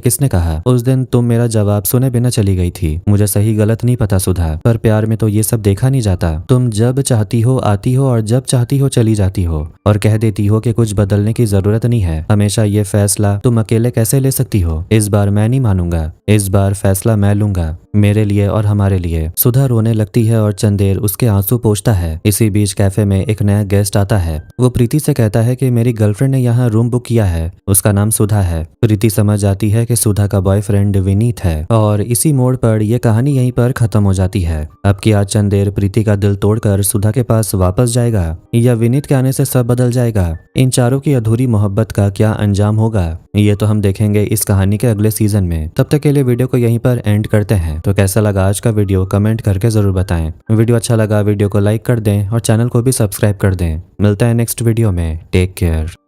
किसने कहा? उस दिन तुम मेरा जवाब सुने बिना चली गई थी। मुझे सही गलत नहीं पता सुधा, पर प्यार में तो ये सब देखा नहीं जाता। तुम जब चाहती हो आती हो और जब चाहती हो चली जाती हो और कह देती हो कि कुछ बदलने की जरूरत नहीं है। हमेशा ये फैसला तुम अकेले कैसे ले सकती हो? इस बार मैं नहीं मानूंगा, इस बार फैसला मैं लूंगा, मेरे लिए और हमारे लिए। सुधा रोने लगती है और चंदेर उसके आंसू पोंछता है। इसी बीच कैफे में एक नया गेस्ट आता है। वो प्रीति से कहता है कि मेरी गर्लफ्रेंड ने यहाँ रूम बुक किया है, उसका नाम सुधा है। प्रीति समझ जाती है कि सुधा का बॉयफ्रेंड विनीत है और इसी मोड़ पर यह कहानी यहीं पर खत्म हो जाती है। अब की आज चंदेर प्रीति का दिल तोड़कर सुधा के पास वापस जाएगा या विनीत के आने से सब बदल जाएगा? इन चारों की अधूरी मोहब्बत का क्या अंजाम होगा, ये तो हम देखेंगे इस कहानी के अगले सीजन में। तब तक के लिए वीडियो को यहीं पर एंड करते हैं। तो कैसा लगा आज का वीडियो कमेंट करके जरूर बताएं। वीडियो अच्छा लगा वीडियो को लाइक कर दें और चैनल को भी सब्सक्राइब कर दें। मिलता है नेक्स्ट वीडियो में। Take care.